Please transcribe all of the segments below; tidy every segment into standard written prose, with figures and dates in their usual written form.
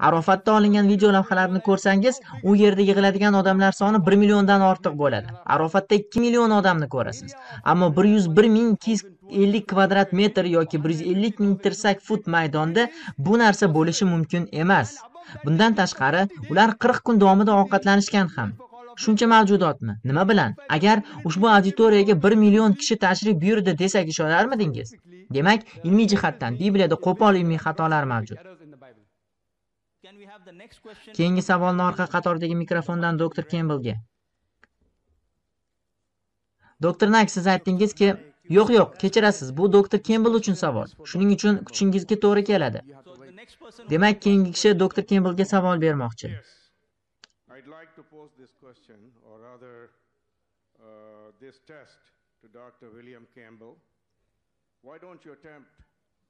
Arofatda olingan video lavhalarini ko'rsangiz, u yerda yig'iladigan odamlar soni 1 milliondan ortiq bo'ladi. Arofatda 2 million odamni ko'rasiz. Ammo 101.250 kvadrat metr yoki 150 ming tirsak fut maydonda bu narsa bo'lishi mumkin emas. Bundan tashqari, ular 40 kun davomida ovqatlanishgan ham. Shuncha mavjudotmi? Nima bilan? Agar ushbu auditoriyaga 1 million kishi tashrif buyurdi desak ishonarmidingiz? Demak, ilmiy jihatdan Bibliyada qo'pol ilmiy xatolar mavjud. Keyingi savolni orqa qatordagi mikrofondan doktor Kembellga. Doktor Nak, siz aytdingizki, yo'q, kechirasiz, bu doktor Kembell uchun savol. Shuning uchun kuchingizga to'g'ri keladi. Demak, keyingi kishi doktor Kembellga savol bermoqchi. I'd like to pose this question, or rather this test to Dr. William Campbell. Why don't you attempt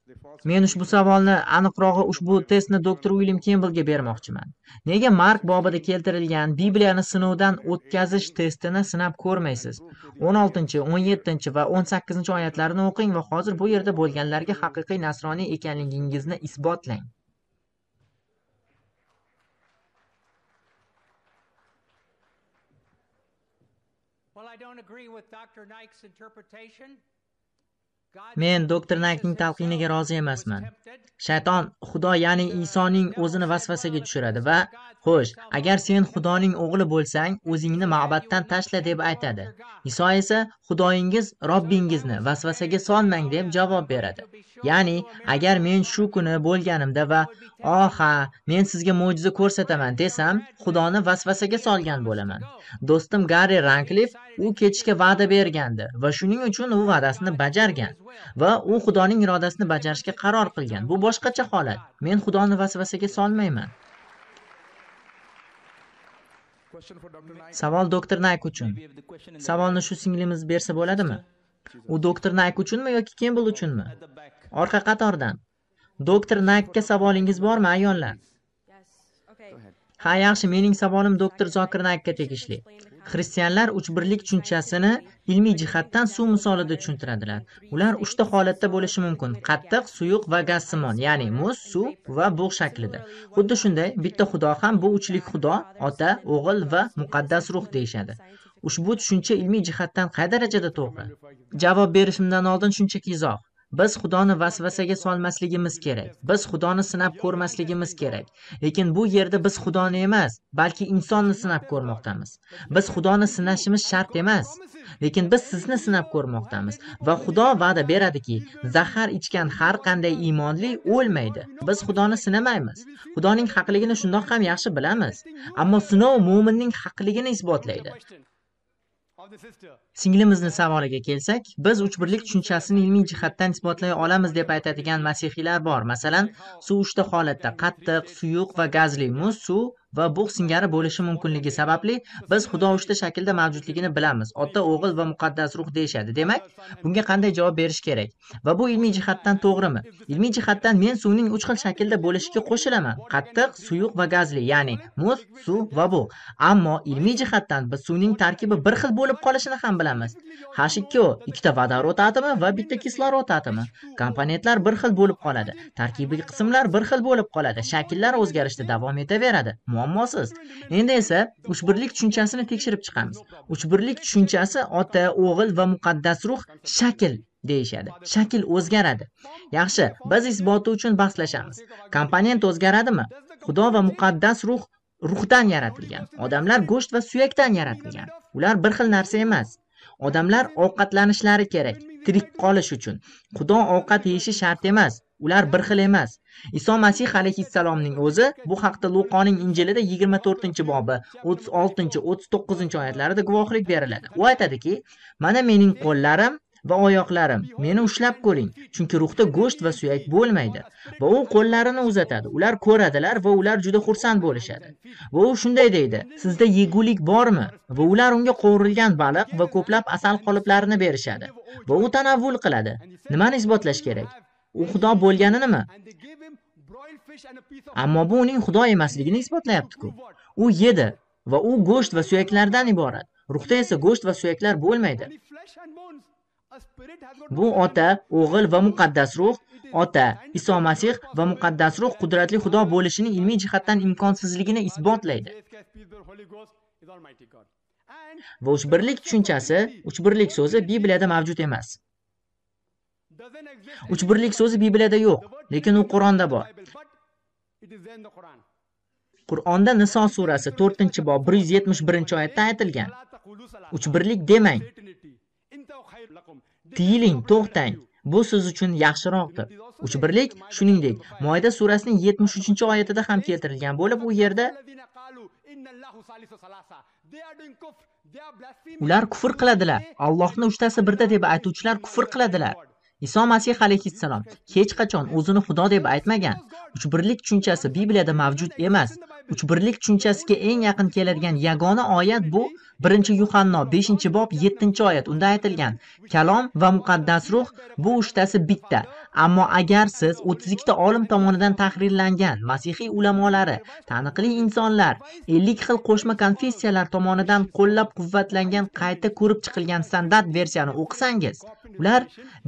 the false... Men ushbu savolni, aniqrog'i ushbu testni doktor William Campbellga bermoqchiman. Nega Mark bobida keltirilgan Bibliyani sinovdan o'tkazish testini sinab ko'rmaysiz? 16, 17 va 18 oyatlarini o'qing va hozir bu yerda bo'lganlarga haqiqiy nasroniy ekanligingizni isbotlang. Men doktor Naykning talqiniga rozi emasman. Shayton Xudo, ya'ni Isoning o'zini vasvasaga tushiradi va xo'sh, agar sen Xudoning o'g'li bo'lsang, o'zingni ma'batdan tashla deb aytadi. Iso esa Xudoyingiz Robbingizni vasvasaga solmang deb javob beradi. Ya'ni, agar men shu kuni bo'lganimda va men sizga mo'jiza ko'rsataman desam, Xudoni vasvasaga solgan bo'laman. Do'stim Gary Rankliff u ketishga va'da bergandi va shuning uchun u va'dasini bajargan va u Xudoning irodasini bajarishga qaror qilgan. Bu boshqacha holat. Men Xudoni vasvasaga solmayman. Savol doktor Nayk uchun. Savolni shu singlimiz bersa bo'ladimi? U doktor Nayk uchunmi yoki Kembell uchunmi? Orqa qatordan. Doktor Naykka savolingiz bormi, ayollar? Ha, yaxshi, mening savolim doktor Zokir Naykka tegishli. Xristianlar uchbirlik tushunchasini ilmiy jihatdan suv misolida tushuntiradilar. Ular 3 ta holatda bo'lishi mumkin: qattiq, suyuq va gazsimon, ya'ni muz, suv va bug' shaklida. Xuddi shunday, bitta Xudo ham bu uchlik Xudo, Ota, O'g'il va muqaddas ruh deyshadi. Ushbu tushuncha ilmiy jihatdan qay darajada to'g'ri? Javob berishimdan oldin shunchaki izoh. Biz Xudoni vasvasaga solmasligimiz kerak. Biz Xudoni sinab ko'rmasligimiz kerak. Lekin bu yerda biz Xudoni emas, balki insonni sinab ko'rmoqdamiz. Biz Xudoni sinashimiz shart emas, lekin biz sizni sinab ko'rmoqdamiz va Xudo va'da beradiki, zahar ichgan har qanday iymonli o'lmaydi. Biz Xudoni sinamaymiz. Xudoning haqligini shundoq ham yaxshi bilamiz, ammo sinov mo'minning haqligini isbotlaydi. Singlimizning savoliga kelsak, biz uchbirlik tushunchasini ilmiy jihatdan isbotlay olamiz deb aytadigan masihiylar bor. Masalan, suv 3 ta holatda: qattiq, suyuq va gazli, muz, suv va bug' singari bo'lishi mumkinligi sababli biz Xudo 3 ta shaklda mavjudligini bilamiz. Ota, O'g'il va muqaddas ruh deyshadi. Demak, bunga qanday javob berish kerak? Va bu ilmiy jihatdan to'g'rimi? Ilmiy jihatdan men suvning 3 xil shaklda bo'lishiga qo'shilaman: qattiq, suyuq va gazli, ya'ni muz, suv va bug'. Ammo ilmiy jihatdan biz suvning tarkibi bir xil bo'lib qolishini ham bilamiz. H2O, 2 ta vodorod atomi va bitta kislorod atomi. Komponentlar bir xil bo'lib qoladi. Tarkibiy qismlar bir xil bo'lib qoladi. Shakllar o'zgarishda davom etaveradi. Muammosiz. Endi esa uchbirlik tushunchasini tekshirib chiqamiz. Uchbirlik tushunchasi Ota, O'g'il va muqaddas ruh shakl deyshadi. Shakl o'zgaradi. Yaxshi, biz isboti uchun bahslashamiz. Komponent o'zgaradimi? Xudo va muqaddas ruh ruhdan yaratilgan. Odamlar go'sht va suyakdan yaratilgan. Ular bir xil narsa emas. Odamlar ovqatlanishlari kerak, tirik qolish uchun. Xudo ovqat yeyishi shart emas. Ular bir xil emas. Iso Masih alayhissalomning o'zi bu haqda Luqoning Injilida 24-bobi 36-39 oyatlarida guvohlik beriladi. U aytadiki: "Mana mening qo'llarim va oyoqlarim, meni ushlab ko'ring, chunki ruhda go'sht va suyak bo'lmaydi." Va u qo'llarini uzatadi. Ular ko'radilar va ular juda xursand bo'lishadi. Va u shunday deydi: "Sizda yegulik bormi?" Va ular unga qovurilgan baliq va ko'plab asal qoliplarini berishadi. Va u tanavvul qiladi. Nimani isbotlash kerak? U Xudo bo'lganini-mi? Ammo bu uning Xudo emasligini isbotlayapti-ku. U yedi va u go'sht va suyaklardan iborat. Ruhda esa go'sht va suyaklar bo'lmaydi. Bu Ota, O'g'il va muqaddas ruh Ota, Iso Masih va muqaddas ruh qudratli Xudo bo'lishining ilmiy jihatdan imkonsizligini isbotlaydi. Va uchbirlik tushunchasi, uchbirlik so'zi Bibliyada mavjud emas. Uchbirlik so'zi Bibliyada yo'q, lekin u Qur'onda bor. Qur'onda Niso surasi 4-bob 171-oyatda aytilgan. Uchbirlik demang. Tiyiling, to'xtang. Bu siz uchun yaxshiroqdir. Uchbirlik, shuningdek, Moida surasining 73-oyatida ham keltirilgan bo'lib, u yerda ular kufr qiladilar. Allohni uchtasi birda deb aytuvchilar kufr qiladilar. Iso Masih alayhissalom hech qachon o'zini Xudo deb aytmagan. Uchbirlik tushunchasi Bibliyada mavjud emas. Uchbirlik tushunchasiga eng yaqin keladigan yagona oyat bu 1-Yuhanno 5-bob 7-oyat. Unda aytilgan: Kalom va muqaddas ruh bu uchtasi bitta. Ammo agar siz 32 ta olim tomonidan tahrirlangan masihiy ulamolari, taniqli insonlar, 50 xil qo'shma konfessiyalar tomonidan qo'llab-quvvatlangan qayta ko'rib chiqilgan standart versiyani o'qisangiz, ular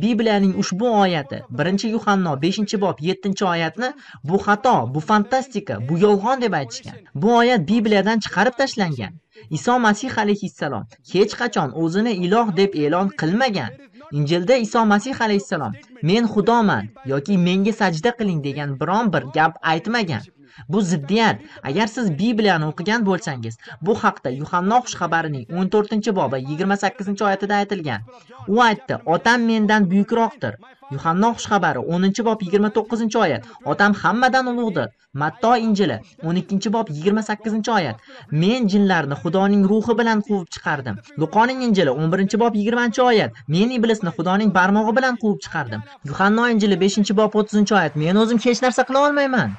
Bibliyaning ushbu oyati 1-Yuhanno 5-bob 7-oyatni bu xato, bu fantastika, bu yolg'on deb aytishgan. Bu oyat Bibliyadan chiqarib tashlangan. Iso Masih alayhissalom hech qachon o'zini iloh deb e'lon qilmagan. Injilda Iso Masih alayhissalom men Xudoman yoki menga sajda qiling degan biron bir gap aytmagan. Bu ziddiyat. Agar siz Bibliyani o'qigan bo'lsangiz, bu haqda Yuhanno xushxabarining 14-bobi 28-oyatida aytilgan. U aytdi: Otam mendan buyukroqdir. Yuhanno xushxabari 10-bob 29-oyat. Otam hammadan ulug'dir. Matto Injili 12-bob 28-oyat. Men jinlarni Xudoning ruhi bilan quvib chiqardim. Luqoning Injili 11-bob 20-oyat. Men iblisni Xudoning barmog'i bilan quvib chiqardim. Yuhanno Injili 5-bob 30-oyat. Men o'zim hech narsa qila olmayman.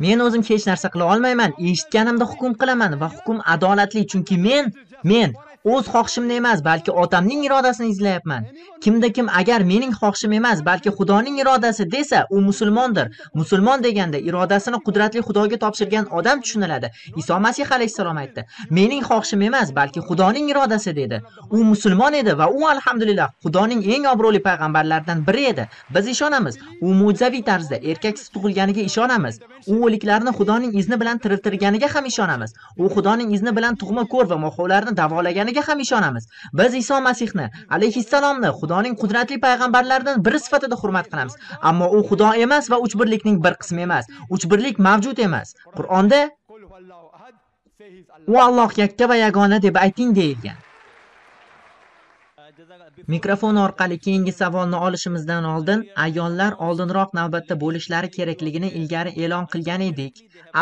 Men o'zim hech narsa qila olmayman. Eshitganimda hukm qilaman va hukm adolatli, chunki men o'z xohishimni emas, balki otamning irodasini izlayapman. Kimda kim agar mening xohishim emas, balki Xudoning irodasi desa, u musulmondir. Musulmon deganda irodasini qudratli Xudoga topshirgan odam tushuniladi. Iso Masih alayhissalom aytdi: "Mening xohishim emas, balki Xudoning irodasi" dedi. U musulmon edi va u alhamdulillah Xudoning eng obro'li payg'ambarlaridan biri edi. Biz ishonamiz. U mo'jizaviy tarzda erkaksiz tug'ilganiga ishonamiz. U o'liklarni Xudoning izni bilan tiriltirganiga ham ishonamiz. U Xudoning izni bilan tug'ma ko'r va mo'xovlarni davolaganiga ham ishonamiz. Biz Iso Masihni alayhissalomni Xudoning qudratli payg'ambarlaridan biri sifatida hurmat qilamiz. Ammo u Xudo emas va uchbirlikning bir qismi emas. Uchbirlik mavjud emas. Qur'onda u Alloh yakka va yagona deb ayting deyilgan. Mikrofon orqali keyingi savolni olishimizdan oldin ayollar oldinroq navbatda bo'lishlari kerakligini ilgari e'lon qilgan edik.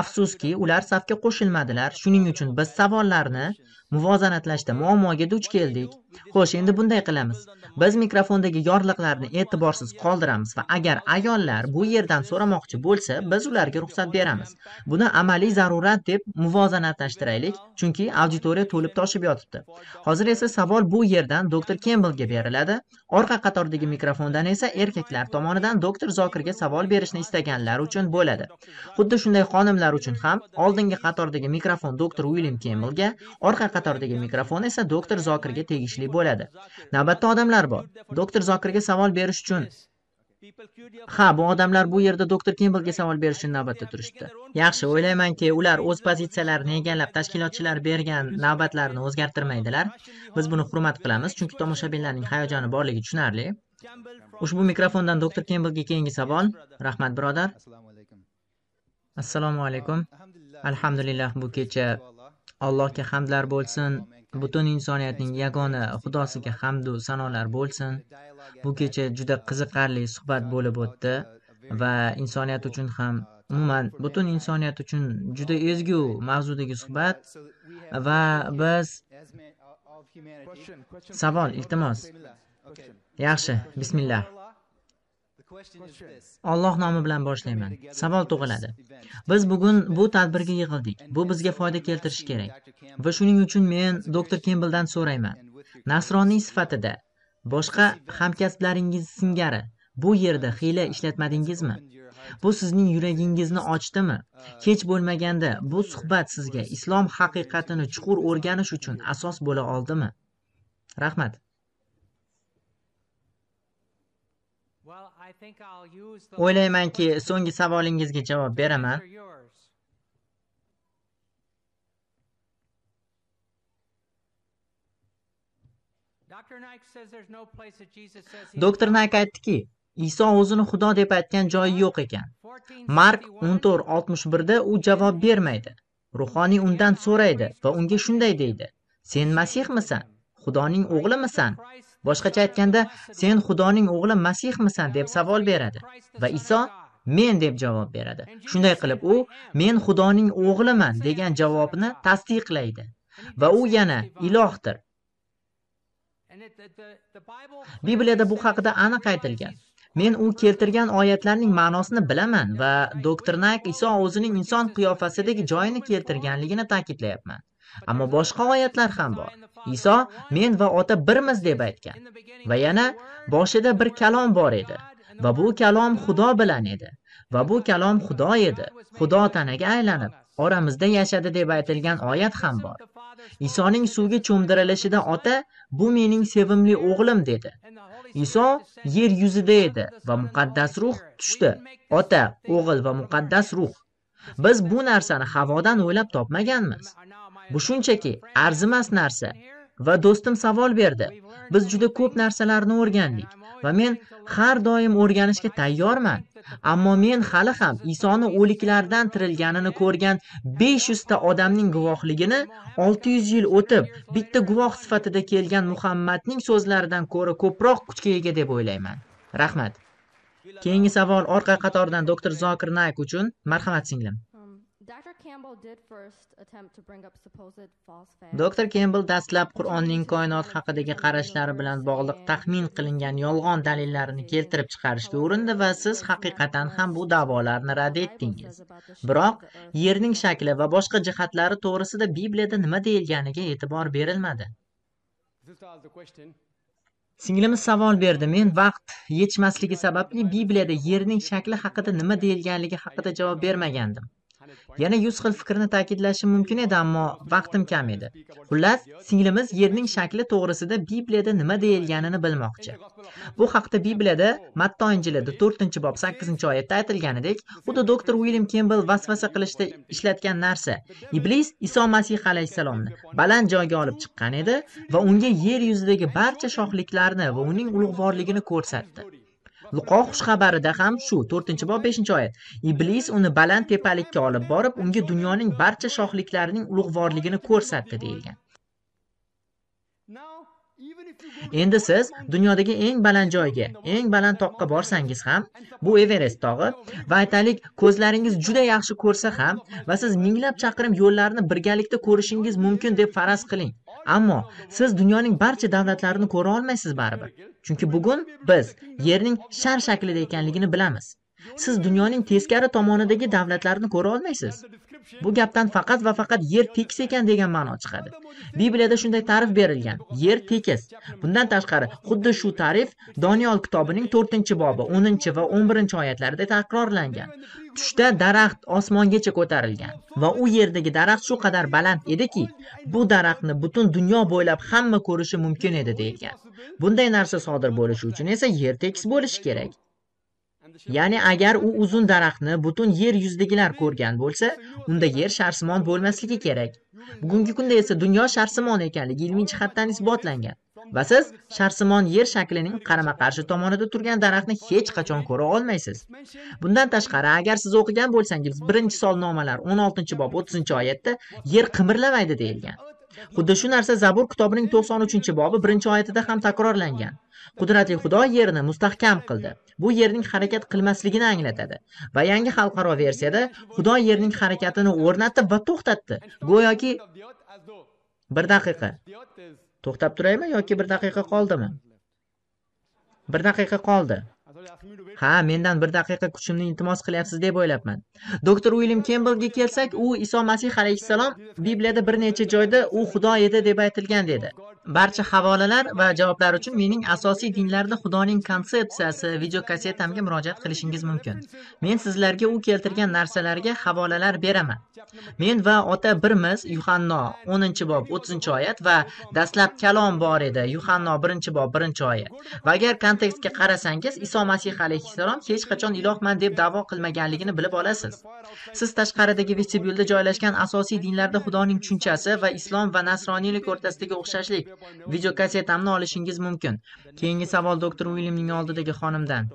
Afsuski, ular safga qo'shilmadilar. Shuning uchun biz savollarni muvozanatlashda muammoga duch keldik. Xo'sh, endi bunday qilamiz. Biz mikrofondagi yorliqlarni e'tiborsiz qoldiramiz va agar ayollar bu yerdan so'ramoqchi bo'lsa, biz ularga ruxsat beramiz. Buni amaliy zarurat deb muvozanatlashtiraylik, chunki auditoriya to'lib toshib yotibdi. Hozir esa savol bu yerdan doktor Kembelga beriladi. Orqa qatordagi mikrofondan esa erkaklar tomonidan doktor Zokirga savol berishni istaganlar uchun bo'ladi. Xuddi shunday xonimlar uchun ham oldingi qatordagi mikrofon doktor William Kembelga, orqa qatordagi mikrofon esa doktor Zokirga tegishli bo'ladi. Navbatda odamlar bor. Doktor Zokirga savol berish uchun. Ha, bu odamlar bu yerda doktor Kembelga savol berish uchun navbatda turishdi. Yaxshi, o'ylaymanki, ular o'z pozitsiyalarini egallab, tashkilotchilar bergan navbatlarni o'zgartirmaydilar. Biz buni hurmat qilamiz, chunki tomoshabinlarning hayajoni borligi tushunarli. Ushbu mikrofondan doktor Kembelga keyingi savol. Rahmat, birodar. Assalomu alaykum. Alhamdulillah, bu kecha Allohga hamdlar bo'lsin. Butun insoniyatning yagona Xudosiga hamd va sanolar bo'lsin. Bu kecha juda qiziqarli suhbat bo'lib o'tdi va insoniyat uchun ham, umuman butun insoniyat uchun juda ezgu mavzudagi suhbat va biz savol, iltimos. Yaxshi, bismillah. Alloh nomi bilan boshlayman. Savol tug'iladi. Biz bugun bu tadbirga yig'ildik. Bu bizga foyda keltirishi kerak. Va shuning uchun men doktor Kembeldan so'rayman. Nasroniy sifatida boshqa hamkasblaringiz singari bu yerda hiyla ishlatmadingizmi? Bu sizning yuragingizni ochdimi? Hech bo'lmaganda bu suhbat sizga islom haqiqatini chuqur o'rganish uchun asos bo'la oldimi? Rahmat. O'ylaymanki, so'nggi savolingizga javob beraman. Doktor Nayk aytdiki, Iso o'zini Xudo deb aytgan joyi yo'q ekan. Mark 14:61 da u javob bermaydi. Ruhoniy undan so'raydi va unga shunday deydi: "Sen Masihmisan? Xudoning o'g'limisan?" Boshqacha aytganda, "Sen Xudoning o'g'li Masihmisan?" deb savol beradi va Iso "Men" deb javob beradi. Shunday qilib u "Men Xudoning o'g'liman" degan javobni tasdiqlaydi va u yana ilohdir. Bibliyada bu haqida aniq aytilgan. Men u keltirgan oyatlarning ma'nosini bilaman va doktor Nayk Iso o'zining inson qiyofasidagi joyini keltirganligini ta'kidlayapman. Ammo boshqa oyatlar ham bor. Iso "Men va Ota birmiz" deb aytgan. Va yana boshida bir kalom bor edi va bu kalom Xudo bilan edi va bu kalom Xudo edi. Xudo tanaga aylanib oramizda yashadi deb aytilgan oyat ham bor. Isoning suvga cho'mdirilishida Ota "Bu mening sevimli o'g'lim" dedi. Iso yer yuzida edi va muqaddas ruh tushdi. Ota, o'g'il va muqaddas ruh. Biz bu narsani havodan o'ylab topmaganmiz. Bu shunchaki arzimas narsa. Va do'stim savol berdi. Biz juda ko'p narsalarni o'rgandik va men har doim o'rganishga tayyorman. Ammo men hali ham Isoni o'liklardan tirilganini ko'rgan 500 ta odamning guvohligini 600 yil o'tib bitta guvoh sifatida kelgan Muhammadning so'zlaridan ko'ra ko'proq kuchga ega deb o'ylayman. Rahmat. Keyingi savol orqa qatordan doktor Zokir Nayk uchun. Marhamat singlim. Dr. Campbell dastlab Qur'onning koinot haqidagi qarashlari bilan bog'liq taxmin qilingan yolg'on dalillarni keltirib chiqarishga urindi va siz haqiqatan ham bu da'volarni rad etdingiz. Biroq yerning shakli va boshqa jihatlari to'g'risida Bibliyada nima deyilganiga e'tibor berilmadi. Singlimiz savol berdi. Men vaqt yetishmasligi sababli Bibliyada yerning shakli haqida nima deyilganligi haqida javob bermagandim. Yana 100 xil fikrni ta'kidlashim mumkin edi, ammo vaqtim kam edi. Xullas, singlimiz yerning shakli to'g'risida Bibliyada nima deyilganini bilmoqchi. Bu haqda Bibliyada Matto Injilida 4-bob 8-oyatda aytilganidek, xuddi doktor William Campbell vasvasa qilishda ishlatgan narsa. Iblis Iso Masih alayhisalomni baland joyga olib chiqqan edi va unga yer yuzidagi barcha shohliklarni va uning ulug'vorligini ko'rsatdi. Luqo xushxabarida ham shu 4-bob 5-oyat. Iblis uni baland tepalikka olib borib, unga dunyoning barcha shohliklarining ulug'vorligini ko'rsatdi deyilgan. Endi siz dunyodagi eng baland joyga, eng baland toqqa borsangiz ham, bu Everest tog'i, va aytaylik, ko'zlaringiz juda yaxshi ko'rsa ham va siz minglab chaqirim yo'llarni birgalikda ko'rishingiz mumkin deb faraz qiling. Ammo siz dunyoning barcha davlatlarini ko'ra olmaysiz baribir. Chunki bugun biz yerning shar shaklida ekanligini bilamiz. Siz dunyoning teskari tomonidagi davlatlarni ko'ra olmaysiz. Bu gapdan faqat va faqat yer tekis ekan degan ma'no chiqadi. Bibliyada shunday ta'rif berilgan. Yer tekis. Bundan tashqari, xuddi shu ta'rif Doniol kitobining 4-bobi, 10 va 11-oyatlarida takrorlangan. Tushda daraxt osmongacha ko'tarilgan va u yerdagi daraxt shu qadar baland ediki, bu daraxtni butun dunyo bo'ylab hamma ko'rishi mumkin edi deyilgan. Bunday narsa sodir bo'lishi uchun esa yer tekis bo'lishi kerak. Ya'ni agar u uzun daraxtni butun yer yuzidagilar ko'rgan bo'lsa, unda yer sharsimon bo'lmasligi kerak. Bugungi kunda esa dunyo sharsimon ekanligi ilmiy jihatdan isbotlangan. Va siz sharsimon yer shaklining qarama-qarshi tomonida turgan daraxtni hech qachon ko'ra olmaysiz. Bundan tashqari, agar siz o'qigan bo'lsangiz, 1-Solnomalar 16-bob 30-oyatda yer qimirlamaydi deyilgan. Xuddi shu narsa Zabur kitobining 93-bobi 1-oyatida ham takrorlangan. Qudratli Xudo yerni mustahkam qildi. Bu yerning harakat qilmasligini anglatadi. Va yangi xalqaro versiyada Xudo yerning harakatini o'rnatdi va to'xtatdi. Go'yoki 1 daqiqa. To'xtab turaymi yoki 1 daqiqa qoldimi? 1 daqiqa qoldi. Ha, mendan 1 daqiqa kuchimni iltimos qilyapsiz deb o'ylabman. Doktor William Campbellga kelsak, u Iso Masih alayhissalom Bibliyada bir necha joyda u Xudo edi deb aytilgan dedi. Barcha havolalar va javoblar uchun mening asosiy dinlarda Xudoning konsepsiyasi video kassetamga murojaat qilishingiz mumkin. Men sizlarga u keltirgan narsalarga havolalar beraman. Men va Ota birmiz, Yuhanno 10-bob 30-oyat va dastlab kalom bor edi, Yuhanno 1-bob 1-oyat. Va agar kontekstga qarasangiz, Iso Masih alayhissalom hech qachon ilohman deb da'vo qilmaganligini bilib olasiz. Siz tashqaridagi vestibyulda joylashgan asosiy dinlarda Xudoning tushunchasi va islom va nasroniylik o'rtasidagi o'xshashlik videokasetamni olishingiz mumkin. Keyingi savol doktor Williamning oldidagi xonimdan.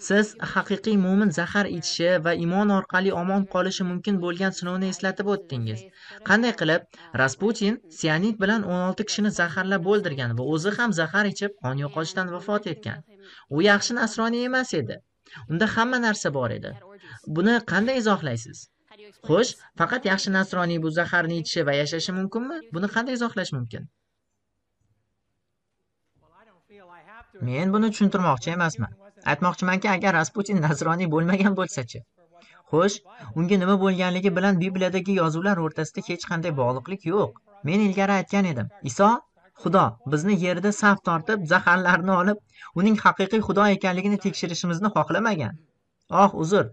Siz haqiqiy mo'min zahar ichishi va iymon orqali omon qolishi mumkin bo'lgan sinovni eslatib o'tdingiz. Qanday qilib Rasputin sianid bilan 16 kishini zaharlab o'ldirgan va o'zi ham zahar ichib qon yo'qotishdan vafot etgan. U yaxshi nasroniy emas edi. Unda hamma narsa bor edi. Buni qanday izohlaysiz? Xo'sh, faqat yaxshi nasroniy bu zaharni ichishi va yashashi mumkinmi? Buni qanday izohlash mumkin? Men buni tushuntirmoqchi emasman. Aytmoqchimanki, agar Rasputin nasroniy bo'lmagan bo'lsa-chi? Xo'sh, unga nima bo'lganligi bilan Bibliyadagi yozuvlar o'rtasida hech qanday bog'liqlik yo'q. Men ilgari aytgan edim. Iso, Xudo bizni yerda saf tortib, zaharlarni olib, uning haqiqiy Xudo ekanligini tekshirishimizni xohlamagan. Uzr,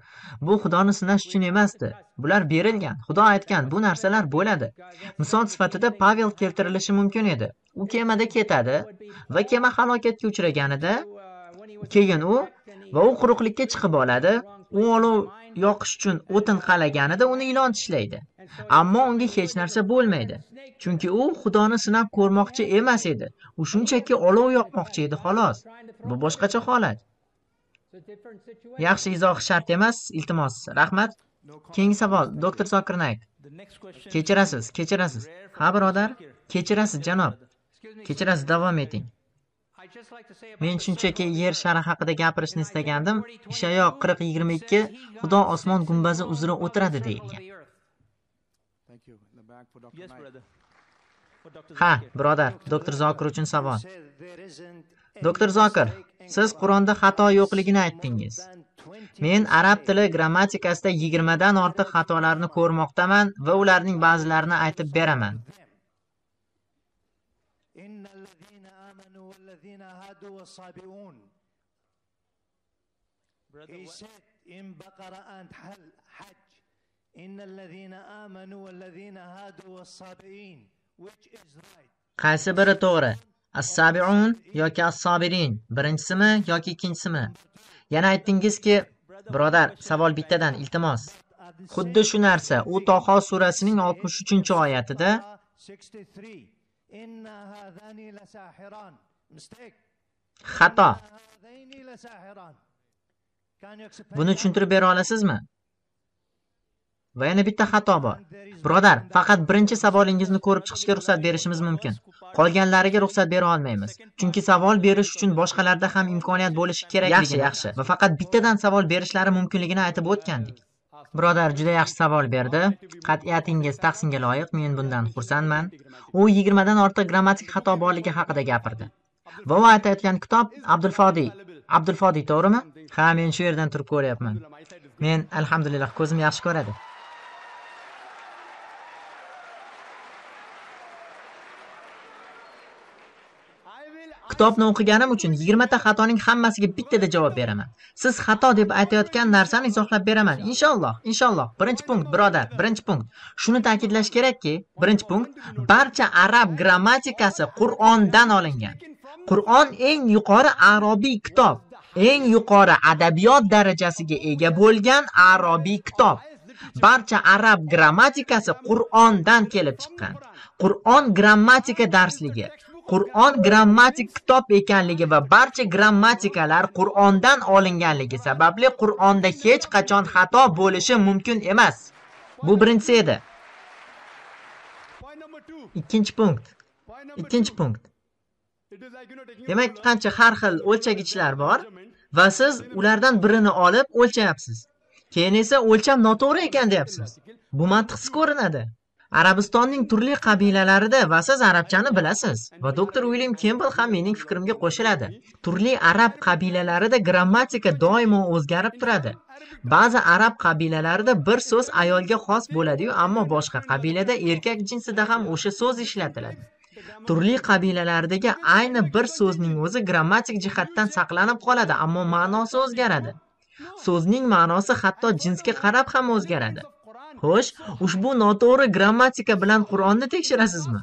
bu Xudoni sinash uchun emasdi. Bular berilgan. Xudo aytgan, bu narsalar bo'ladi. Misol sifatida Pavel keltirilishi mumkin edi. U kemada ketadi va kema halokatga uchraganida keyin u quruqlikka chiqib oladi. U olov yoqish uchun o'tin qalaganida uni ilon tishlaydi. Ammo unga hech narsa bo'lmaydi. Chunki u Xudoni sinab ko'rmoqchi emas edi. U shunchaki olov yoqmoqchi edi, xolos. Bu boshqacha holat. Yaxshi izoh shart emas, iltimos. Rahmat. Keyingi savol, doktor Zokir Naik. Kechirasiz. Ha, birodar, kechirasiz, janob. Kechirasiz, davom eting. Men shunchaki yer shari haqida gapirishni istagandim. Ishayo 40:22 Xudo osmon gumbazi uzra o'tiradi deyilgan. Ha, birodar, doktor Zokir uchun savol. Doktor Zokir, siz Qur'onda xato yo'qligini aytdingiz. Men arab tili grammatikasida 20 dan ortiq xatolarni ko'rmoqdaman va ularning ba'zilarini aytib beraman. He said in Baqarah and Hajj, "Inna alladhina amanu walladhina hadu was-sabiin," which is right. Qaysi biri to'g'ri? As-sabiun yoki as-sabirin? Birinchisimi yoki ikkinchisimi? Yana aytdingizki, birodar, savol bittadan, iltimos. Xuddi shu narsa u Toho surasining 63-oyatida xato. Buni tushuntirib bera olasizmi? Va yana bitta xato bor. Birodar, faqat birinchi savolingizni ko'rib chiqishga ruxsat berishimiz mumkin. Qolganlariga ruxsat bera olmaymiz. Chunki savol berish uchun boshqalarda ham imkoniyat bo'lishi kerak. Yaxshi. Va faqat bittadan savol berishlari mumkinligini aytib o'tgandik. Birodar juda yaxshi savol berdi. Qat'iyatingiz tahsinga loyiq. Men bundan xursandman. U 20 dan ortiq grammatik xato borligi haqida gapirdi. Va u aytayotgan kitob Abdulfodiy, to'g'rimi? Ha, men shu yerdan turib ko'ryapman. Men alhamdulillah ko'zim yaxshi ko'radi. Kitobni o'qiganim uchun 20 ta xatoning hammasiga bittada javob beraman. Siz xato deb aytayotgan narsani izohlab beraman. Inshaalloh. Birinchi punkt, birodar, birinchi punkt. Shuni ta'kidlash kerakki, birinchi punkt, barcha arab grammatikasi Qur'ondan olingan. Qur'on eng yuqori arobiy kitob, eng yuqori adabiyot darajasiga ega bo'lgan arobiy kitob. Barcha arab grammatikasi Qur'ondan kelib chiqqan. Qur'on grammatika darsligi, Qur'on grammatik kitob ekanligi va barcha grammatikalar Qur'ondan olinganligi sababli Qur'onda hech qachon xato bo'lishi mumkin emas. Bu birinchisi edi. Ikkinchi punkt. Demak, qancha har xil o'lchagichlar bor va siz ulardan birini olib o'lchayapsiz. Keyin esa o'lcham noto'g'ri ekan deyapsiz. Bu mantiqsiz ko'rinadi. Arabistonning turli qabilalarida va siz arabchani bilasiz va doktor William Campbell ham mening fikrimga qo'shiladi. Turli arab qabilalarida grammatika doimo o'zgarib turadi. Ba'zi arab qabilalarida bir so'z ayolga xos bo'ladi-yu, ammo boshqa qabilada erkak jinsida ham o'sha so'z ishlatiladi. Turli qabilalardagi ayni bir so'zning o'zi grammatik jihatdan saqlanib qoladi, ammo ma'nosi o'zgaradi. So'zning ma'nosi hatto jinsga qarab ham o'zgaradi. Xo'sh, ushbu noto'g'ri grammatika bilan Qur'onni tekshirasizmi?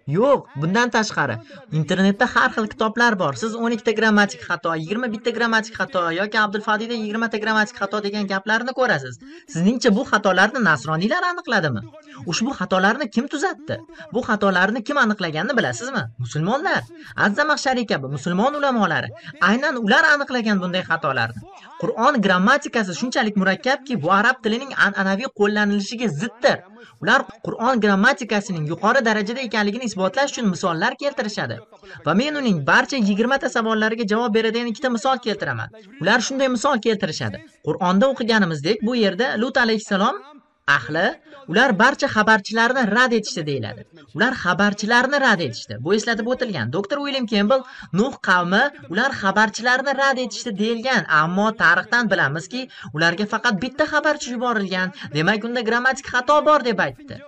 Yo'q, bundan tashqari internetda har xil kitoblar bor. Siz 12 ta grammatik xato, 21 ta grammatik xato yoki Abdulfadiyda 20 ta grammatik xato degan gaplarni ko'rasiz. Sizningcha bu xatolarni nasroniylar aniqladimi? Ushbu xatolarni kim tuzatdi? Bu xatolarni kim aniqlaganini bilasizmi? Musulmonlar. Azzamaxshariy kabi musulmon ulamolari. Aynan ular aniqlagan bunday xatolarni. Qur'on grammatikasi shunchalik murakkabki, bu arab tilining an'anaviy qo'llanilishiga ziddir. Ular Qur'on grammatikasining yuqori darajada ekanligini isbotlash uchun misollar keltirishadi. Va men uning barcha 20 ta savollariga javob beradigan ikkita misol keltiraman. Ular shunday misol keltirishadi. Qur'onda o'qiganimizdek, bu yerda Lut alayhisalom ahli ular barcha xabarchilarni rad etishdi deyiladi. Ular xabarchilarni rad etishdi. Bu eslatib o'tilgan. Dr. William Campbell Nuh qavmi ular xabarchilarni rad etishdi deyilgan, ammo tarixdan bilamizki, ularga faqat bitta xabarchi yuborilgan. Demak, unda grammatik xato bor deb aytdi.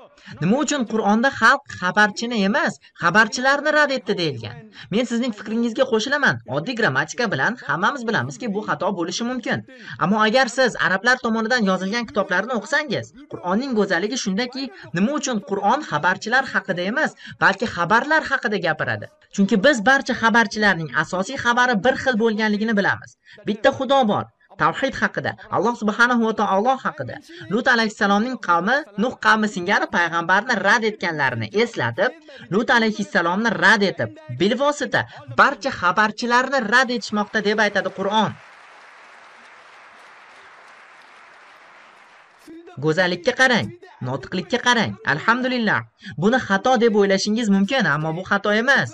Nima uchun Qur'onda xalq xabarchini emas, xabarchilarni rad etdi deyilgan? Men sizning fikringizga qo'shilaman. Oddiy grammatika bilan hammamiz bilamizki, bu xato bo'lishi mumkin. Ammo agar siz arablar tomonidan yozilgan kitoblarni o'qisangiz, Qur'onning go'zalligi shundaki, nima uchun Qur'on xabarchilar haqida emas, balki xabarlar haqida gapiradi? Chunki biz barcha xabarchilarning asosiy xabari bir xil bo'lganligini bilamiz. Bitta Xudo bor. Tavhid haqida, Alloh subhanahu va taolo haqida. Lut alayhissalomning qavmi Nuh qavmi singari payg'ambarni rad etganlarini eslatib, Lut alayhissalomni rad etib, bilvosita barcha xabarchilarni rad etishmoqda deb aytadi Qur'on. Go'zallikka qarang, notiqlikka qarang. Alhamdulillah. Buni xato deb o'ylashingiz mumkin, ammo bu xato emas.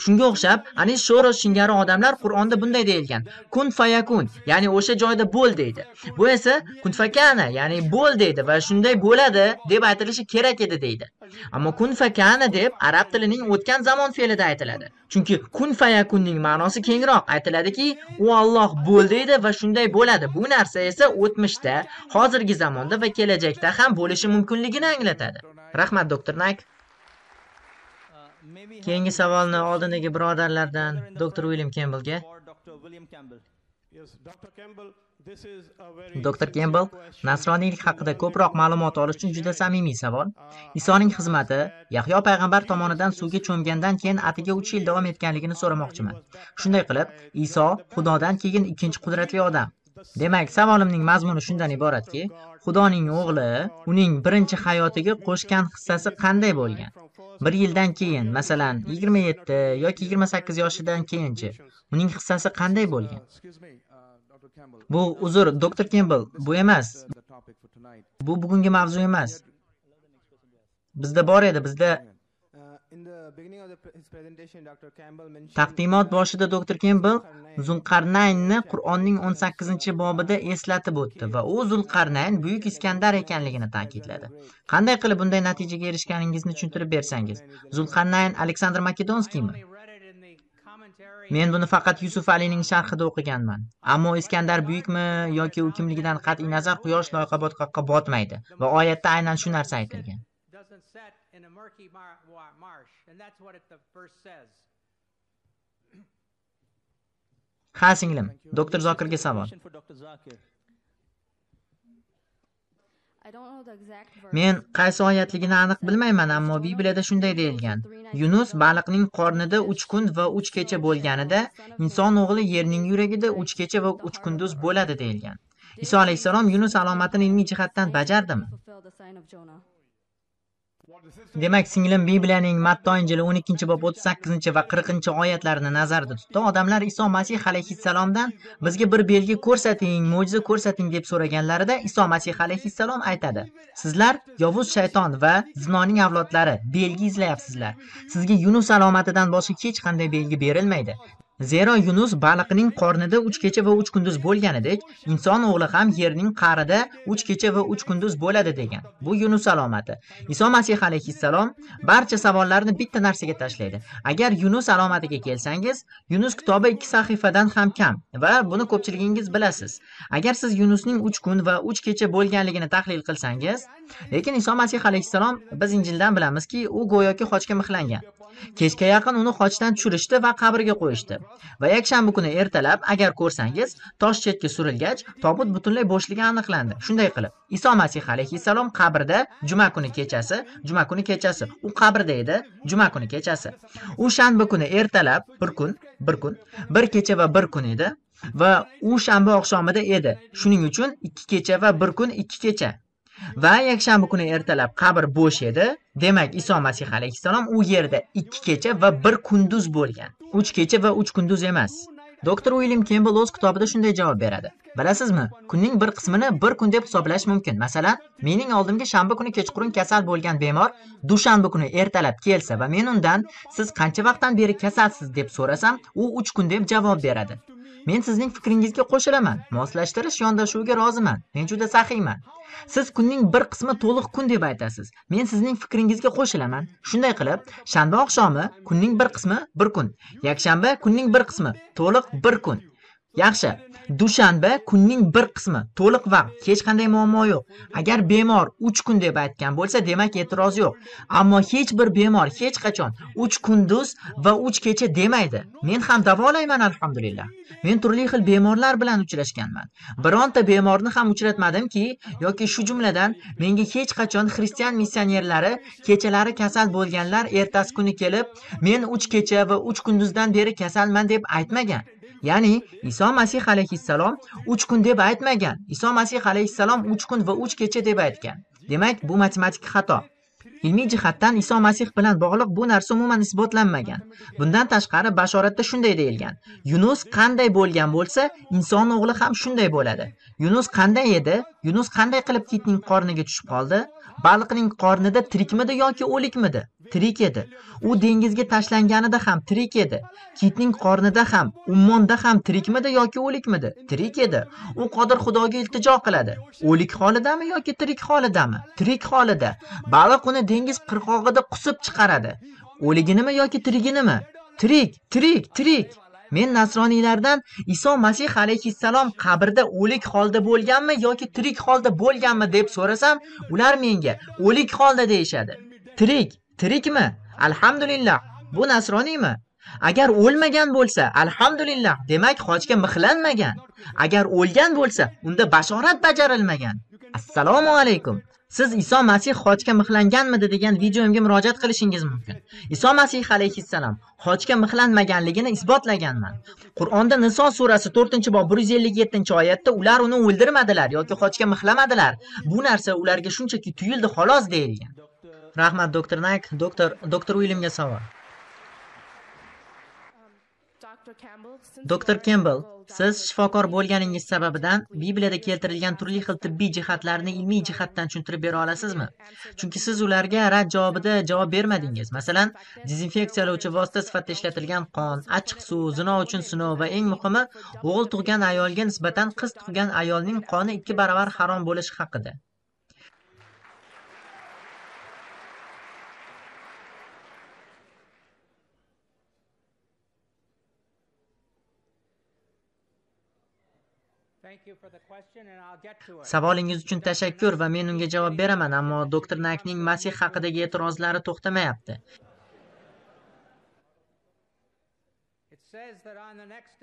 Shunga o'xshab, Anis Shoros singari odamlar Qur'onda bunday deyilgan: kun fayakun, ya'ni o'sha joyda bo'l deydi. Bu esa kun fakana, ya'ni bo'l deydi va shunday bo'ladi deb aytilishi kerak edi deydi. Ammo kun fakana deb arab tilining o'tgan zamon fe'lida aytiladi. Chunki kun fayakunning ma'nosi kengroq. Aytiladiki, u Alloh bo'l deydi va shunday bo'ladi. Bu narsa esa o'tmishda, hozirgi zamonda va kelajakda ham bo'lishi mumkinligini anglatadi. Rahmat, doktor Nayk. Keyingi savolni oldindagi birodarlardan Dr. William Campbellga. Dr. Campbell, nasroniylik haqida ko'proq ma'lumot olish uchun juda samimiy savol. Isoning xizmati Yahyo payg'ambar tomonidan suvga cho'mgandan keyin atiga 3 yil davom etganligini so'ramoqchiman. Shunday qilib, Iso Xudodan keyin ikkinchi qudratli odam. Demak, savolimning mazmuni shundan iboratki, Xudoning o'g'li uning birinchi hayotiga qo'shgan hissasi qanday bo'lgan? 1 yildan keyin, masalan, 27 yoki 28 yoshidan keyinchi uning hissasi qanday bo'lgan? Bu uzr, Dr. Campbell, bu emas. Bu bugungi mavzu emas. Bizda bor edi, bizda taqdimot boshida Dr. Campbell Zulqarnaynni Qur'onning 18-bobida eslatib o'tdi va u Zulqarnayn Buyuk Iskandar ekanligini ta'kidladi. Qanday qilib bunday natijaga erishganingizni tushuntirib bersangiz. Zulqarnayn Aleksandr Makedonskiymi? Men buni faqat Yusuf Alining sharhida o'qiganman. Ammo Iskandar buyukmi yoki u kimligidan qat'iy nazar quyosh loyqa botmaydi va oyatda aynan shu narsa aytilgan. Ha, singlim, doktor Zokirga savol. Men qaysi oyatligini aniq bilmayman, ammo Bibliyada shunday deyilgan: Yunus baliqning qornida 3 kun va 3 kecha bo'lganida inson o'g'li yerning yuragida 3 kecha va 3 kunduz bo'ladi deyilgan. Iso alayhisalom Yunus alomatini ilmiy jihatdan bajardimi? Demak, singlim Bibliyaning Matto Injili 12-bob 38 va 40-oyatlarini nazarda tutdi. Odamlar Iso Masih alayhissalomdan bizga bir belgi ko'rsating, mo'jiza ko'rsating deb so'raganlarida Iso Masih alayhissalom aytadi: Sizlar yovuz shayton va zinoning avlodlari, belgi izlayapsizlar. Sizga Yunus alomatidan boshqa hech qanday belgi berilmaydi. Zero Yunus baliqning qornida 3 kecha va 3 kunduz bo'lganidek, inson o'g'li ham yerning qa'rida 3 kecha va 3 kunduz bo'ladi degan. Bu Yunus alomati. Iso Masih alayhissalom barcha savollarni bitta narsaga tashlaydi. Agar Yunus alomatiga kelsangiz, Yunus kitobi 2 sahifadan ham kam va buni ko'pchiligingiz bilasiz. Agar siz Yunusning 3 kun va 3 kecha bo'lganligini tahlil qilsangiz, lekin Iso Masih alayhissalom biz Injildan bilamizki, u go'yoki xochga mixlangan. Kechga yaqin uni xochdan tushirishdi va qabrga qo'yishdi. Va yakshanba kuni ertalab agar ko'rsangiz, tosh chetga surilgach, tobut butunlay bo'shligi aniqlandi. Shunday qilib, Iso Masih alayhissalom qabrda juma kuni kechasi, u qabrda edi, juma kuni kechasi. U shanba kuni ertalab bir kecha va bir kun edi va u shanba oqshomida edi. Shuning uchun 2 kecha va 1 kun 2 kecha. Va yakshanba kuni ertalab qabr bo'sh edi. Demak, Iso Masih alayhissalom u yerda 2 kecha va 1 kunduz bo'lgan. 3 kecha va 3 kunduz emas. Dr. William Campbell o'z kitobida shunday javob beradi. Bilasizmi, kunning bir qismini bir kun deb hisoblash mumkin. Masalan, mening oldimga shanba kuni kechqurun kasal bo'lgan bemor dushanba kuni ertalab kelsa va men undan siz qancha vaqtdan beri kasalsiz deb so'rasam, u 3 kun deb javob beradi. Men sizning fikringizga qo'shilaman. Moslashtirish yondashuviga roziman. Men juda saxiyman. Siz kunning bir qismi to'liq kun deb aytasiz. Men sizning fikringizga qo'shilaman. Shunday qilib, shanba oqshomi kunning bir qismi bir kun, yakshanba kunning bir qismi to'liq bir kun. Yaxshi, dushanba kunning bir qismi to'liq vaqt, hech qanday muammo yo'q. Agar bemor 3 kun deb aytgan bo'lsa, demak e'tiroz yo'q. Ammo hech bir bemor hech qachon 3 kunduz va 3 kecha demaydi. Men ham davolayman, alhamdulillah. Men turli xil bemorlar bilan uchrashganman. Bironta bemorni ham uchratmadimki, yoki shu jumladan menga hech qachon xristian missionerlari kechalari kasal bo'lganlar ertasi kuni kelib, men 3 kecha va 3 kunduzdan beri kasalman deb aytmagan. Ya'ni Iso Masih alayhissalom 3 kun deb aytmagan. Iso Masih alayhissalom 3 kun va 3 kecha deb aytgan. Demak, bu matematik xato. Ilmiy jihatdan Iso Masih bilan bog'liq bu narsa umuman isbotlanmagan. Bundan tashqari bashoratda shunday deyilgan. Yunus qanday bo'lgan bo'lsa, inson o'g'li ham shunday bo'ladi. Yunus qanday edi? Yunus qanday qilib kitning qorniga tushib qoldi? Baliqning qornida tirikmidi yoki o'likmidi? Tirik edi. U dengizga tashlanganida ham tirik edi. Kitning qornida ham, ummonda ham tirikmidi yoki o'likmidi? Tirik edi. U Qodir Xudoga iltijo qiladi. O'lik holidami yoki tirik holidami? Tirik holida. Baliq uni dengiz qirg'og'ida qusib chiqaradi. O'liginimi yoki tiriginimi? Tirik. Men nasroniylardan Iso Masih alayhissalom qabrda o'lik holda bo'lganmi yoki tirik holda bo'lganmi deb so'rasam, ular menga o'lik holda deyishadi. Tirikmi? Alhamdulillah. Bu nasroniymi? Agar o'lmagan bo'lsa, alhamdulillah, demak xochga mixlanmagan. Agar o'lgan bo'lsa, unda bashorat bajarilmagan. Assalomu alaykum. Siz Iso Masih xochga mixlanganmidi degan videomga murojaat qilishingiz mumkin. Iso Masih alayhissalom xochga mixlanmaganligini isbotlaganman. Qur'onda Niso surasi 4-bob 157-oyatda ular uni o'ldirmadilar yoki xochga mixlamadilar. Bu narsa ularga shunchaki tuyuldi xolos deyilgan. Rahmat doktor Naik, doktor Williamga savol. Dr. Campbell, siz shifokor bo'lganingiz sababidan Bibliyada keltirilgan turli xil tibbiy jihatlarni ilmiy jihatdan tushuntirib bera olasizmi? Chunki siz ularga rad javobida javob bermadingiz. Masalan, dezinfeksiyalovchi vosita sifatida ishlatilgan qon, achchiq suv, zino uchun sinov va eng muhimi, o'g'il tug'gan ayolga nisbatan qiz tug'gan ayolning qoni 2 barobar harom bo'lishi haqida. Savolingiz uchun tashakkur va men unga javob beraman, ammo doktor Naikning Masih haqidagi e'tirozlari to'xtamayapti.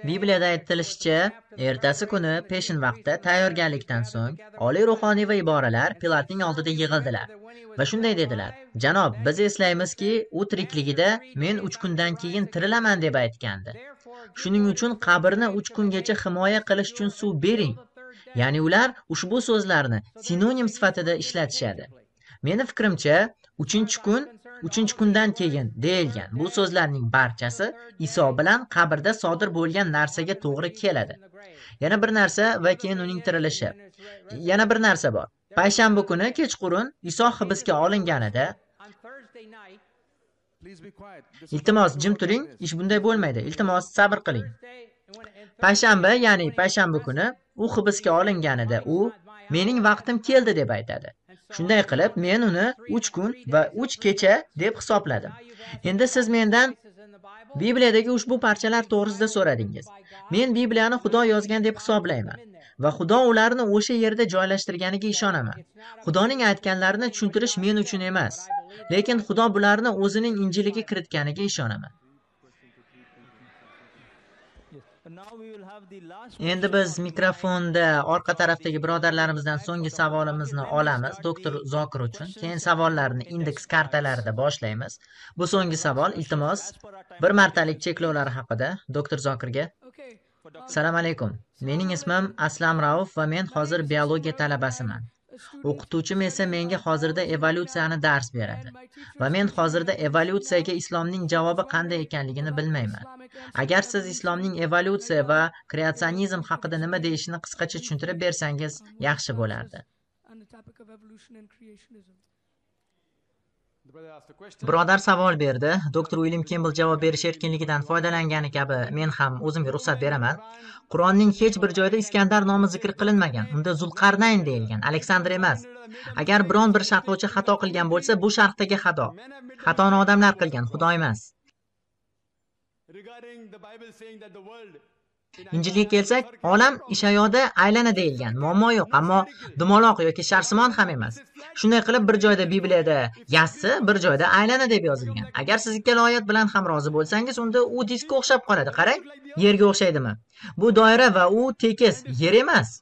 Bibliyada aytilishicha, ertasi kuni peshin vaqtda tayyorgarlikdan so'ng oliy ruhoniy va iboralar Pilatning oldida yig'ildilar va shunday dedilar: "Janob, biz eslaymizki, u tirikligida men 3 kundan keyin tirilaman deb aytgandi. Shuning uchun qabrni 3 kungacha himoya qilish uchun suv bering." Ya'ni ular ushbu so'zlarni sinonim sifatida ishlatishadi. Meni fikrimcha, 3 kundan keyin deyilgan bu so'zlarning barchasi Iso bilan qabrda sodir bo'lgan narsaga to'g'ri keladi. Yana bir narsa va keyin uning tirilishi. Yana bir narsa bor. Payshanba kuni kechqurun Iso hibsga olinganida, iltimos jim turing, ish bunday bo'lmaydi. Iltimos sabr qiling. Payshanba kuni u hibsga olinganida u mening vaqtim keldi deb aytadi. Shunday qilib, men uni 3 kun va 3 kecha deb hisobladim. Endi siz mendan Bibliyadagi ushbu parchalar to'g'risida so'radingiz. Men Bibliyani Xudo yozgan deb hisoblayman va Xudo ularni o'sha yerda joylashtirganiga ishonaman. Xudoning aytganlarini tushuntirish men uchun emas. lekin Xudo bularni o'zining Injiliga kiritganiga ishonaman. Endi biz mikrofonda orqa tarafdagi birodarlarimizdan so'nggi savolimizni olamiz doktor Zokir uchun. Keyin savollarni indeks kartalarida boshlaymiz. Bu so'nggi savol, iltimos, bir martalik cheklovlar haqida doktor Zokirga. Assalomu alaykum. Mening ismim Aslam Rauf va men hozir biologiya talabasiman. O'qituvchim esa menga hozirda evolyutsiyani dars beradi va men hozirda evolyutsiyaga islomning javobi qanday ekanligini bilmayman. Agar siz islomning evolyutsiya va kreatsionizm haqida nima deyishini qisqacha tushuntirib bersangiz yaxshi bo'lardi. Birodar savol berdi. Doktor William Campbell javob berish erkinligidan foydalangani kabi men ham o'zimga ruxsat beraman. Qur'onning hech bir joyida Iskandar nomi zikr qilinmagan. Unda Zulqarnayn deyilgan, Aleksandr emas. Agar biron bir sharhlovchi xato qilgan bo'lsa, bu sharhdagi xato. Xatoni odamlar qilgan, Xudo emas. Injilga kelsak, olam Ishayoda aylana deyilgan. Muammo yo'q, ammo dumaloq yoki sharsimon ham emas. Shunday qilib bir joyda Bibliyada yassi, bir joyda aylana deb yozilgan. Agar siz ikkala oyat bilan ham rozi bo'lsangiz, unda u diskka o'xshab qoladi. Qarang, yerga o'xshaydimi? Bu doira va u tekis, yer emas.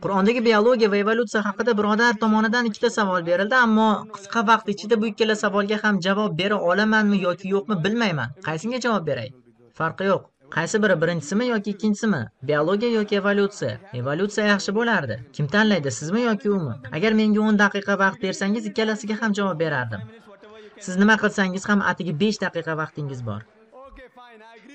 Qur'ondagi biologiya va evolyutsiya haqida birodar tomonidan ikkita savol berildi, ammo qisqa vaqt ichida bu ikkala savolga ham javob bera olamanmi yoki yo'qmi bilmayman. Qaysiga javob beray? Farqi yo'q. Qaysi biri, birinchisimi yoki ikkinchisimi? Biologiya yoki evolyutsiya? Evolyutsiya yaxshi bo'lardi. Kim tanlaydi, sizmi yoki umi? Agar menga 10 daqiqa vaqt bersangiz, ikkalasiga ham javob berardim. Siz nima qilsangiz ham atigi 5 daqiqa vaqtingiz bor.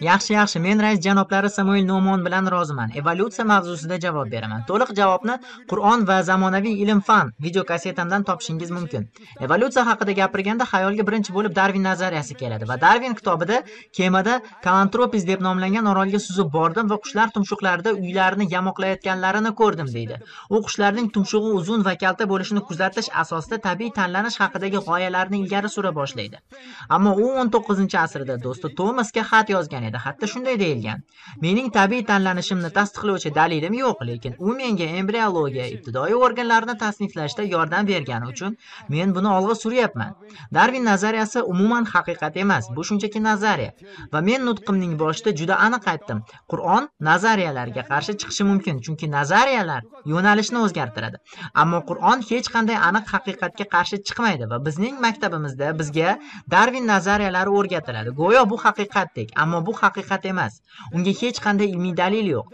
Yaxshi, men rais janoblari Samuel Nomon bilan roziman. Evolyutsiya mavzusida javob beraman. To'liq javobni Qur'on va zamonaviy ilm-fan video kasetamdan topishingiz mumkin. Evolyutsiya haqida gapirganda xayolga birinchi bo'lib Darwin nazariyasi keladi va Darwin kitobida kemada Kalantropis deb nomlangan orolga suzib bordim va qushlar tumshuqlarida uylarini yamoqlayotganlarini ko'rdim deydi. U qushlarning tumshug'i uzun va kalta bo'lishini kuzatish asosida tabiiy tanlanish haqidagi g'oyalarni ilgari sura boshlaydi. Ammo u 19-asrda do'sti Tomasga xat yozgan edi. Hatto shunday deyilgan. Mening tabiiy tanlanishimni tasdiqlovchi dalilim yo'q, lekin u menga embriologiya, ibtidoiy organlarni tasniflashda yordam bergani uchun men buni olg'a suryapman. Darwin nazariyasi umuman haqiqat emas, bu shunchaki nazariya. Va men nutqimning boshida juda aniq aytdim. Qur'on nazariyalarga qarshi chiqishi mumkin, chunki nazariyalar yo'nalishni o'zgartiradi. Ammo Qur'on hech qanday aniq haqiqatga qarshi chiqmaydi va bizning maktabimizda bizga Darwin nazariyalari o'rgatiladi. Go'yo bu haqiqatdek, ammo bu haqiqat emas. Unga hech qanday ilmiy dalil yo'q.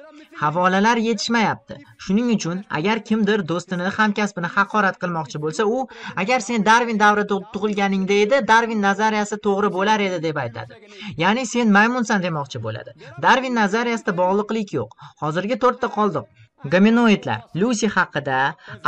Havolalar yetishmayapti. Shuning uchun agar kimdir do'stini, hamkasbini haqorat qilmoqchi bo'lsa, u agar sen Darwin davrida tug'ilganingda edi, Darwin nazariyasi to'g'ri bo'lar edi deb aytadi. Ya'ni sen maymunsan demoqchi bo'ladi. Darwin nazariyasida bog'liqlik yo'q. Hozirga 4 ta qoldik. Gominoidlar, Lucy haqida,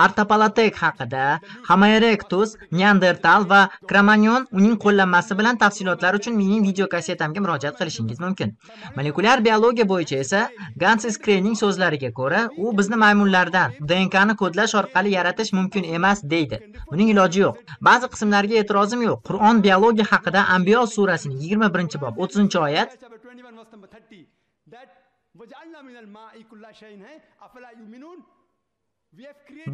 Artopalatek haqida, Homo erectus, Neandertal va Cro-Magnon uning qo'llanmasi bilan tafsilotlar uchun mening video kasetamga murojaat qilishingiz mumkin. Molekulyar biologiya bo'yicha esa Gansis Kreyning so'zlariga ko'ra, u bizni maymunlardan DNKni kodlash orqali yaratish mumkin emas deydi. Buning iloji yo'q. Ba'zi qismlarga e'tirozim yo'q. Qur'on biologiya haqida Anbiyo surasining 21-bob 30-oyat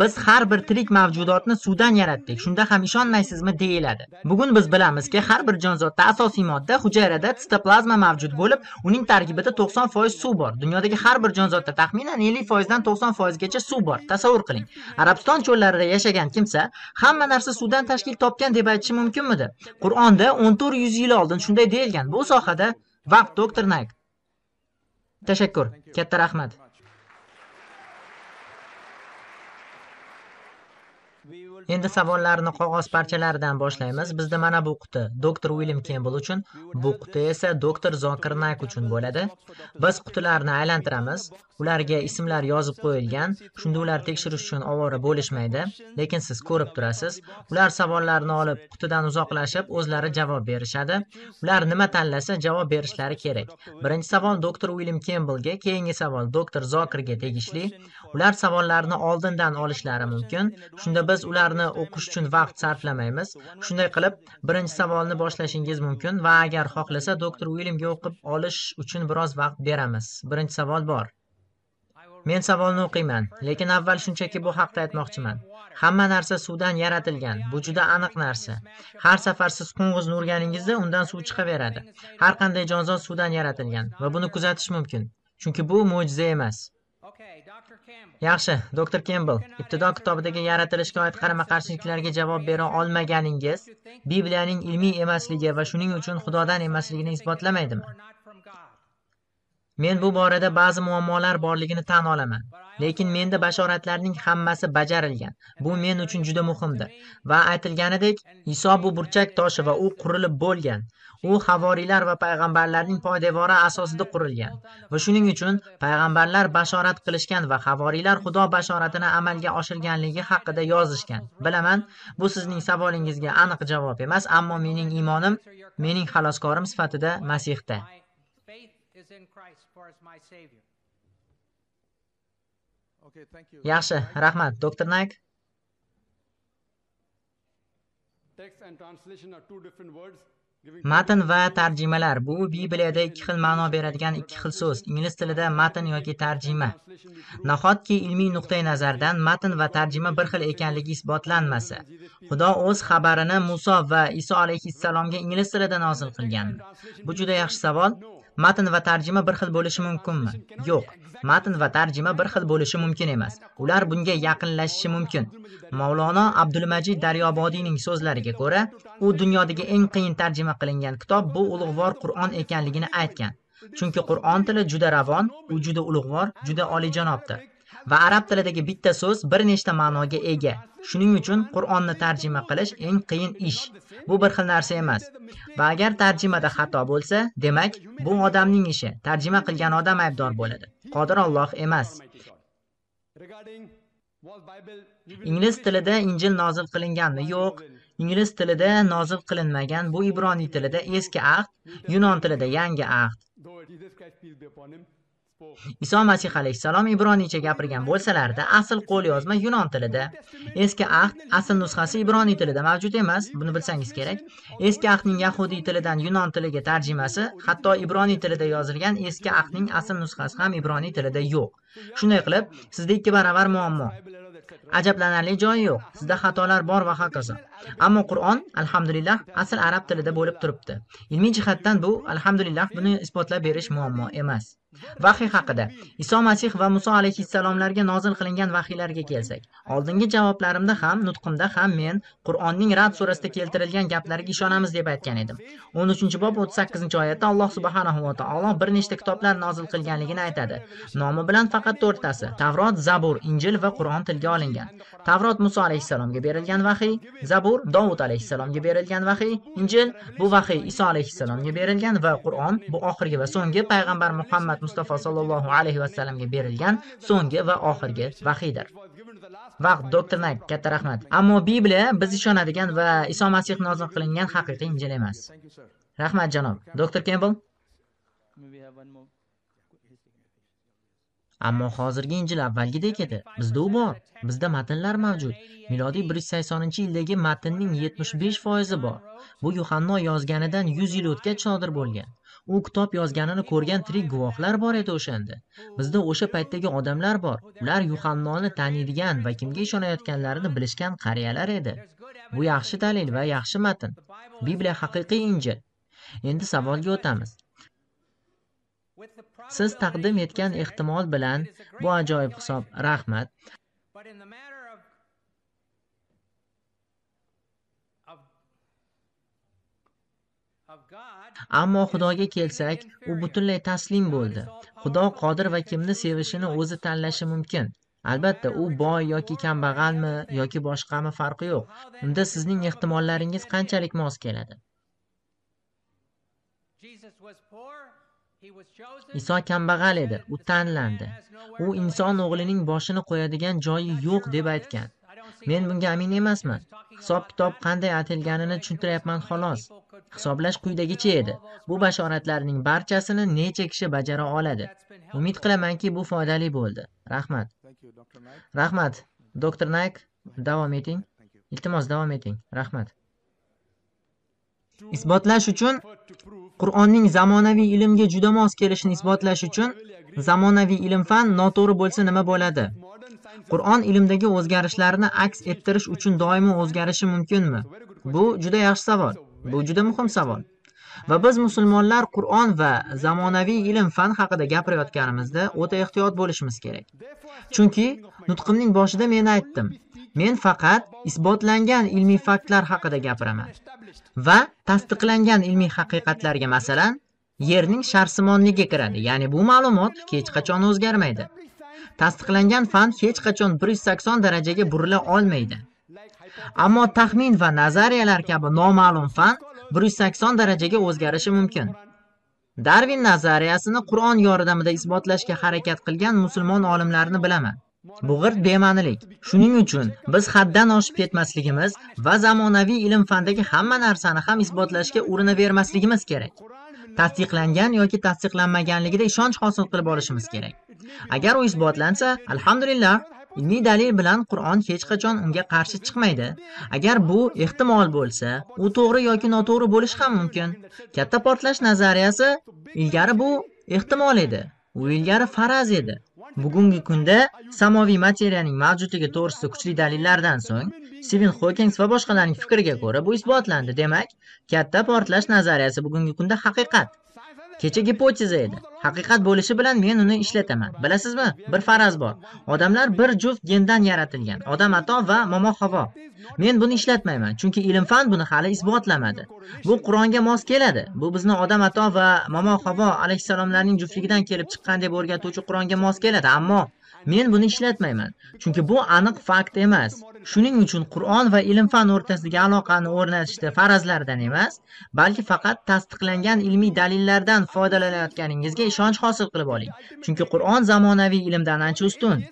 Biz har bir tirik mavjudotni suvdan yaratdik. Shunda ham ishonmaysizmi deyiladi. Bugun biz bilamizki, har bir jonzotda asosiy modda hujayrada sitoplazma mavjud bo'lib, uning tarkibida 90% suv bor. Dunyodagi har bir jonzotda taxminan 50% dan 90% gacha suv bor. Tasavvur qiling. Arabiston cho'llarida yashagan kimsa hamma narsa suvdan tashkil topgan deb aytishi mumkinmidi? Qur'onda 1400 yil oldin shunday deyilgan. Bu sohada vaqt doktor Nayk. Tashakkur. Katta rahmat. Endi savollarni qog'oz parchalaridan boshlaymiz. Bizda mana bu quti doktor William Campbell uchun, bu quti esa doktor Zokir Nayk uchun bo'ladi. Biz qutilarni aylantiramiz. Ularga ismlar yozib qo'yilgan. Shunda ular tekshirish uchun ovora bo'lishmaydi, lekin siz ko'rib turasiz. Ular savollarni olib qutidan uzoqlashib, o'zlari javob berishadi. Ular nima tanlasa javob berishlari kerak. Birinchi savol doktor William Campbellga, keyingi savol doktor Zokirga tegishli. Ular savollarni oldindan olishlari mumkin. Shunda biz ularni o'qish uchun vaqt sarflamaymiz. Shunday qilib, birinchi savolni boshlashingiz mumkin va agar xohlasa doktor Williamga o'qib olish uchun biroz vaqt beramiz. Birinchi savol bor. Men savolni o'qiyman, lekin avval shunchaki bu haqda aytmoqchiman. Hamma narsa suvdan yaratilgan. Bu juda aniq narsa. Har safar siz qo'ng'izni urganingizda undan suv chiqaveradi. Har qanday jonzot suvdan yaratilgan va buni kuzatish mumkin. Chunki bu mo'jiza emas. Yaxshi, Dr. Campbell, ibtido kitobidagi yaratilishga oid qarama-qarshiliklarga javob bera olmaganingiz Bibliyaning ilmiy emasligi va shuning uchun Xudodan emasligini isbotlamaydimi? Men bu borada ba'zi muammolar borligini tan olaman, lekin menda bashoratlarning hammasi bajarilgan. Bu men uchun juda muhimdir. Va aytilganidek, Iso bu burchak toshi va u qurilib bo'lgan. U havoriylar va payg'ambarlarning poydevori asosida qurilgan. Va shuning uchun payg'ambarlar bashorat qilishgan va havoriylar Xudo bashoratini amalga oshirganligi haqida yozishgan. Bilaman, bu sizning savolingizga aniq javob emas, ammo mening iymonim mening xaloskorim sifatida Masihda. Yaxshi, rahmat, Dr. Naik. Matn va tarjimalar bu Bibliyada ikki xil ma'no beradigan ikki xil so'z. Ingliz tilida matn yoki tarjima. Nahotki ilmiy nuqtai nazardan matn va tarjima bir xil ekanligi isbotlanmasa, Xudo o'z xabarini Muso va Iso alayhissalomga ingliz tilida nozil qilganmi? Bu juda yaxshi savol. Matn va tarjima bir xil bo'lishi mumkinmi? Yo'q. Matn va tarjima bir xil bo'lishi mumkin emas. Ular bunga yaqinlashishi mumkin. Mavlono Abdulmajid Daryobodiyning so'zlariga ko'ra, u dunyodagi eng qiyin tarjima qilingan kitob bu ulug'vor Qur'on ekanligini aytgan. Chunki Qur'on tili juda ravon, u juda ulug'vor, juda olijanobdir. Va arab tilidagi bitta so'z bir nechta ma'noga ega. Shuning uchun Qur'onni tarjima qilish eng qiyin ish. Bu bir xil narsa emas. Va agar tarjimada xato bo'lsa, demak, bu odamning ishi. Tarjima qilgan odam aybdor bo'ladi. Qodir Alloh emas. Ingliz tilida Injil nozil qilinganmi? Yo'q. Ingliz tilida nozil qilinmagan. Bu Ibroniy tilida eski ahd, Yunon tilida yangi ahd. Iso Masih alayhissalom ibroniycha gapirgan bo'lsalarda, asl qo'lyozma Yunon tilida. Eski ahd asl nusxasi ibroniy tilida mavjud emas, buni bilsangiz kerak. Eski ahdning yahudiy tilidan Yunon tiliga tarjimasi, hatto ibroniy tilida yozilgan eski ahdning asl nusxasi ham ibroniy tilida yo'q. Shunday qilib, sizda ikki baravar muammo. Ajablanarli joyi yo'q. Sizda xatolar bor va hokazo. Ammo Qur'on, alhamdulillah, asl arab tilida bo'lib turibdi. Ilmiy jihatdan bu, alhamdulillah, buni isbotlab berish muammo emas. Vahiy haqida. Iso Masih va Muso alayhissalomlarga nozil qilingan vahiylarga kelsak, oldingi javoblariimda ham, nutqimda ham men Qur'onning Rad surasida keltirilgan gaplarga ishonamiz deb aytgan edim. 13-bob 38-oyatda Alloh subhanahu va taolo bir nechta kitoblar nozil qilganligini aytadi. Nomi bilan faqat 4tasi: Tavrot, Zabur, Injil va Qur'on tilga olingan. Tavrot Muso alayhissalomga berilgan vahiy, Zabur Davud alayhissalomga berilgan vahiy, Injil bu vahiy Iso alayhissalomga berilgan va Qur'on bu oxirgi va so'nggi payg'ambar Muhammad Mustafa sallallohu alayhi va sallamga berilgan so'nggi va oxirgi vahiydir. Vaqt, Dr. Naik, katta rahmat. Ammo Bibliya biz ishonadigan va Iso Masih nozil qilingan haqiqiy Injil emas. Rahmat janob. Dr. Campbell. Ammo hozirgi Injil avvalgidek edi. Bizda u bor. Bizda matnlar mavjud. Milodiy 180-yildagi matnning 75% bor. Bu Yuhanno yozganidan 100 yil o'tgach sodir bo'lgan. U kitob yozganini ko'rgan tirik guvohlar bor edi o'shanda. Bizda o'sha paytdagi odamlar bor. Ular Yuhannoni taniydigan va kimga ishonayotganlarini bilishgan qariyalar edi. Bu yaxshi dalil va yaxshi matn. Bibliya haqiqiy Injil. Endi savolga o'tamiz. Siz taqdim etgan ehtimol bilan bu ajoyib hisob, rahmat. Ammo Xudoga kelsak, u butunlay taslim bo'ldi. Xudo qodir va kimni sevishini o'zi tanlashi mumkin. Albatta, u boy yoki kambag'almi yoki boshqami farqi yo'q. Unda sizning ehtimollaringiz qanchalik mos keladi? Iso kambag'al edi, u tanlandi. U inson o'g'lining boshini qo'yadigan joyi yo'q deb aytgan. Men bunga amin emasman. Hisob-kitob qanday aytilganini tushuntiryapman xolos. Hisoblash quyidagicha edi. Bu bashoratlarning barchasini necha kishi bajara oladi? Umid qilamanki, bu foydali bo'ldi. Rahmat. Rahmat. Dr. Naik, davom eting. Iltimos, davom eting. Rahmat. Isbotlash uchun Qur'onning zamonaviy ilmga juda mos kelishini isbotlash uchun zamonaviy ilm-fan noto'g'ri bo'lsa nima bo'ladi? Qur'on ilmdagi o'zgarishlarni aks ettirish uchun doimo o'zgarishi mumkinmi? Bu juda yaxshi savol. Bu juda muhim savol. Va biz musulmonlar Qur'on va zamonaviy ilm-fan haqida gapirayotganimizda o'ta ehtiyot bo'lishimiz kerak. Chunki nutqimning boshida men aytdim. Men faqat isbotlangan ilmiy faktlar haqida gapiraman va tasdiqlangan ilmiy haqiqatlarga, masalan, yerning sharsimonligi kiradi. Ya'ni bu ma'lumot hech qachon o'zgarmaydi. Tasdiqlangan fan hech qachon 180 darajaga burila olmaydi. Ammo taxmin va nazariyalar kabi noma'lum fan 180 darajaga o'zgarishi mumkin. Darwin nazariyasini Qur'on yordamida isbotlashga harakat qilgan musulmon olimlarni bilaman. Bu g'irt bema'nilik. Shuning uchun biz haddan oshib ketmasligimiz va zamonaviy ilm-fandagi hamma narsani ham isbotlashga urinavermasligimiz kerak. Tasdiqlangan yoki tasdiqlanmaganligida ishonch hosil qilib olishimiz kerak. Agar u isbotlansa, alhamdulillah, ilmiy dalil bilan Qur'on hech qachon unga qarshi chiqmaydi. Agar bu ehtimol bo'lsa, u to'g'ri yoki noto'g'ri bo'lishi ham mumkin. Katta portlash nazariyasi ilgari bu ehtimol edi. U ilgari faraz edi. Bugungi kunda samoviy materiyaning mavjudligi to'g'risida kuchli dalillardan so'ng Stephen Hawking va boshqalarning fikriga ko'ra bu isbotlandi. Demak, katta portlash nazariyasi bugungi kunda haqiqat. Kecha gipoteza edi. Haqiqat bo'lishi bilan men uni ishlataman. Bilasizmi? Bir faraz bor. Odamlar bir juft gendan yaratilgan. Odam ato va momo Havo. Men buni ishlatmayman, chunki ilm-fan buni hali isbotlamadi. Bu Qur'onga mos keladi. Bu bizni odam ato va momo Havo alayhissalomlarning juftligidan kelib chiqqan deb o'rgatuvchi Qur'onga mos keladi, ammo men buni ishlatmayman, chunki bu aniq fakt emas. Shuning uchun Qur'on va ilm-fan o'rtasidagi aloqani o'rnatishda farazlardan emas, balki faqat tasdiqlangan ilmiy dalillardan foydalanayotganingizga ishonch hosil qilib oling. Chunki Qur'on zamonaviy ilmdan ancha ustun.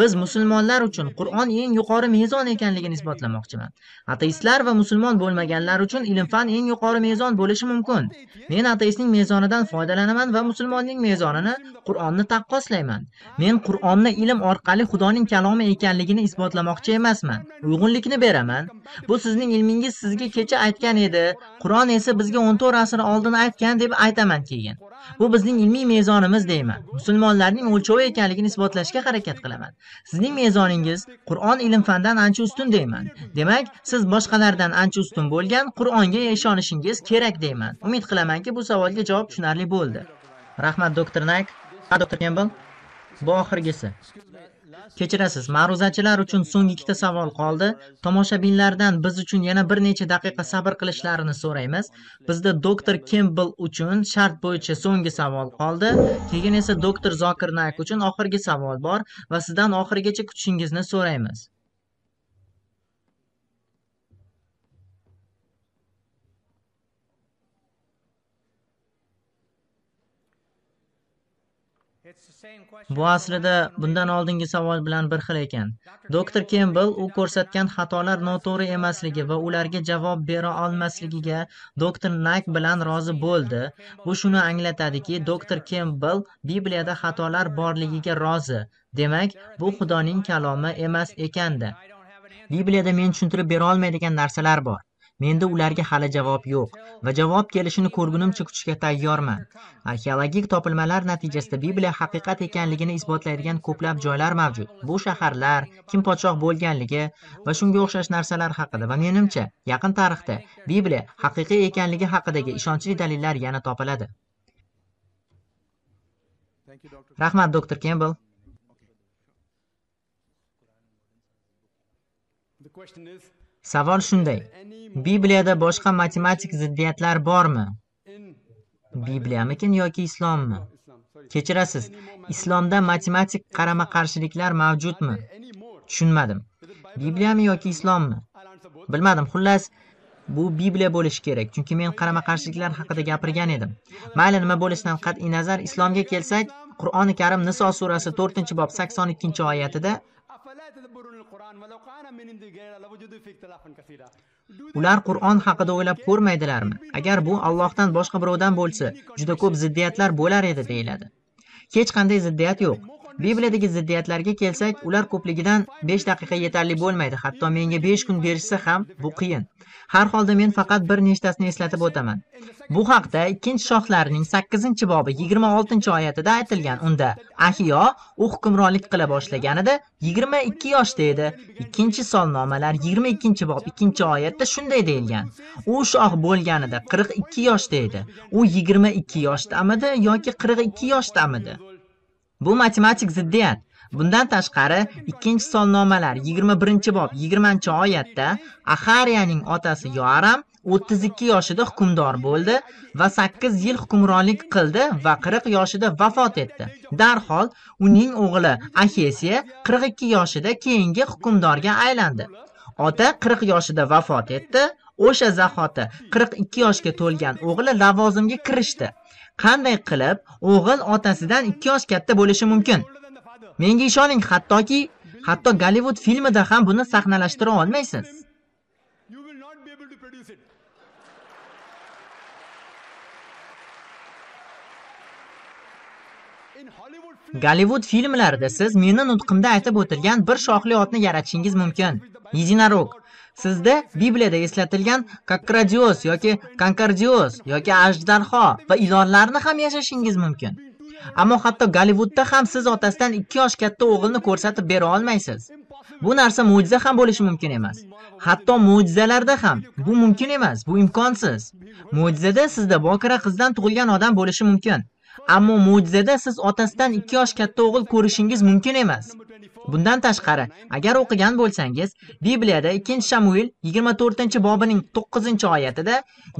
Biz musulmonlar uchun Qur'on eng yuqori mezon ekanligini isbotlamoqchiman. Ateistlar va musulmon bo'lmaganlar uchun ilm-fan eng yuqori mezon bo'lishi mumkin. Men ateistning mezonidan foydalanaman va musulmonning mezonini, Qur'onni taqqoslayman. Men Qur'onni ilm orqali Xudoning kalomi ekanligini isbotlamoqchi emasman. Uyg'unlikni beraman. Bu sizning ilmingiz sizga kecha aytgan edi. Qur'on esa bizga 14 asr oldin aytgan deb aytaman keyin. Bu bizning ilmiy mezonimiz deyman. Musulmonlarning o'lchovi ekanligini isbotlashga harakat qilaman. Sizning mezoningiz Qur'on ilm-fandan ancha ustun deyman. Demak, siz boshqalardan ancha ustun bo'lgan Qur'onga ishonishingiz kerak deyman. Umid qilamanki, bu savolga javob tushunarli bo'ldi. Rahmat doktor Nayk. Doktor Campbell. Bu oxirgisi. Kechirasiz, ma'ruzachilar uchun so'nggi ikkita savol qoldi. Tomoshabinlardan biz uchun yana bir necha daqiqa sabr qilishlarini so'raymiz. Bizda doktor Campbell uchun shart bo'yicha so'nggi savol qoldi. Keyin esa doktor Zokir Nayk uchun oxirgi savol bor va sizdan oxirigacha kutishingizni so'raymiz. Bu aslida bundan oldingi savol bilan bir xil ekan. Doktor Campbell u ko'rsatgan xatolar noto'g'ri emasligi va ularga javob bera olmasligiga doktor Nayk bilan rozi bo'ldi. Bu shuni anglatadiki, doktor Campbell Bibliyada xatolar borligiga rozi. Demak, bu Xudoning kalomi emas ekanda. Bibliyada men tushuntirib bera olmaydigan narsalar bor. Menda ularga hali javob yo'q va javob kelishini ko'rgunimcha kutishga tayyorman. Arxeologik topilmalar natijasida Bibliya haqiqat ekanligini isbotlaydigan ko'plab joylar mavjud. Bu shaharlar, kim podshoh bo'lganligi va shunga o'xshash narsalar haqida va menimcha, yaqin tarixda Bibliya haqiqiy ekanligi haqidagi ishonchli dalillar yana topiladi. Rahmat doktor Campbell. Savol shunday. Bibliyada boshqa matematik ziddiyatlar bormi? Bibliyamikin yoki islommi? Kechirasiz, islomda matematik qarama-qarshiliklar mavjudmi? Tushunmadim. Bibliyami yoki islommi? Bilmadim. Xullas, bu Bibliya bo'lishi kerak, chunki men qarama-qarshiliklar haqida gapirgan edim. Mayli nima bo'lishidan qat'iy nazar, islomga kelsak, Qur'oni Karim Niso surasi 4-bob 82-oyatida ular Qur'on haqida o'ylab ko'rmaydilarmi? Agar bu Allohdan boshqa birovdan bo'lsa, juda ko'p ziddiyatlar bo'lar edi deyiladi. Hech qanday ziddiyat yo'q. Bibliyadagi ziddiyatlarga kelsak, ular ko'pligidan 5 daqiqa yetarli bo'lmaydi. Hatto menga 5 kun berishsa ham bu qiyin. Har holda men faqat bir nechtasini eslatib o'taman. Bu haqda 2-shohlarning 8-bobi 26-oyatida aytilgan. Unda Ahiyo u hukmronlik qila boshlaganida 22 yoshda edi. 2-Solnomalar 22-bob 2-oyatda shunday deyilgan. U shoh bo'lganida 42 yoshda edi. U 22 yoshdamidi yoki 42 yoshdamidi? Bu matematik ziddiyat. Bundan tashqari 2-Solnomalar 21-bob 20-oyatda Ahariyaning otasi Yoaram 32 yoshida hukmdor bo'ldi va 8 yil hukmronlik qildi va 40 yoshida vafot etdi. Darhol uning o'g'li Ahesiya 42 yoshida keyingi hukmdorga aylandi. Ota 40 yoshida vafot etdi. O'sha zahoti 42 yoshga to'lgan o'g'li lavozimga kirishdi. Qanday qilib o'g'il otasidan 2 yosh katta bo'lishi mumkin? Menga ishoning, hatto Gollivud filmida ham buni sahnalashtira olmaysiz. Gollivud filmlarida siz meni nutqimda aytib o'tilgan bir shoxli otni yaratishingiz mumkin. Yezinarog. Sizda Bibliyada eslatilgan Kakradios yoki Kankardios yoki Ajdarho va ilonlarni ham yashashingiz mumkin. Ammo hatto Gollivudda ham siz otasidan 2 yosh katta o'g'ilni ko'rsatib bera olmaysiz. Bu narsa mo'jiza ham bo'lishi mumkin emas. Hatto mo'jizalarda ham bu mumkin emas, bu imkonsiz. Mo'jizada sizda bokira qizdan tug'ilgan odam bo'lishi mumkin. Ammo mo'jizada siz otasidan 2 yosh katta o'g'il ko'rishingiz mumkin emas. Bundan tashqari, agar o'qigan bo'lsangiz, Bibliyada 2-Shamuil 24-bobining 9-oyatida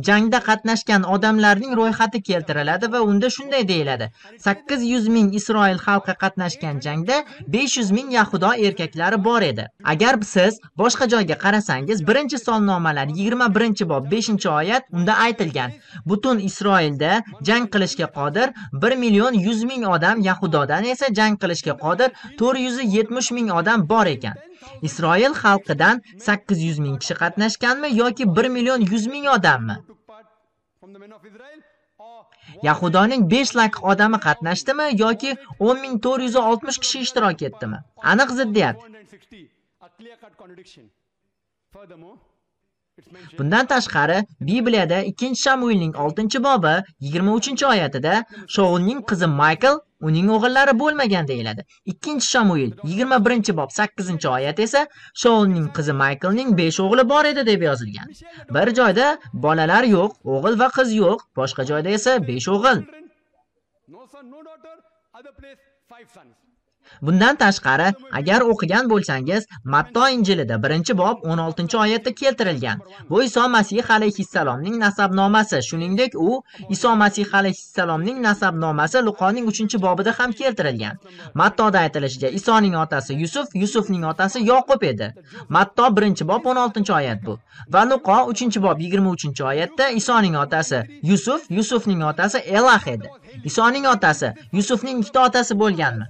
jangda qatnashgan odamlarning ro'yxati keltiriladi va unda shunday deyiladi: 800 ming Isroil xalqi qatnashgan jangda 500 ming Yahudo erkaklari bor edi. Agar siz boshqa joyga qarasangiz, 1-Solnomalar 21-bob 5-oyat unda aytilgan: butun Isroilda jang qilishga qodir 1.100.000 odam, Yahudodan esa jang qilishga qodir 470 ming odam bor ekan. Isroil xalqidan 800 ming kishi qatnashganmi yoki 1.100.000 odammi? Yahudoning 5 lakh odami qatnashdimi yoki 10.460 kishi ishtirok etdimi? Aniq ziddiyat. Bundan tashqari, Bibliyada 2-Shamuilning 6-bobi 23-oyatida Shaulning qizi Michael uning o'g'illari bo'lmagan deyiladi. 2-Shamuil 21-bob 8-oyat esa Shaulning qizi Michaelning 5 o'g'li bor edi deb yozilgan. Bir joyda bolalar yo'q, o'g'il va qiz yo'q, boshqa joyda esa 5 o'g'il. Bundan tashqari, agar o'qigan bo'lsangiz, Matto Injilida 1-bob 16-oyatda keltirilgan. Bu Iso Masih alayhissalomning nasabnomasi, shuningdek u Iso Masih alayhissalomning nasabnomasi Luqoning 3-bobida ham keltirilgan. Mattoda aytilishicha, Isoning otasi Yusuf, Yusufning otasi Yoqub edi. Matto 1-bob 16-oyat bu. Va Luqo 3-bob 23-oyatda Isoning otasi Yusuf, Yusufning otasi Elah edi. Isoning otasi Yusufning 2 otasi bo'lganmi?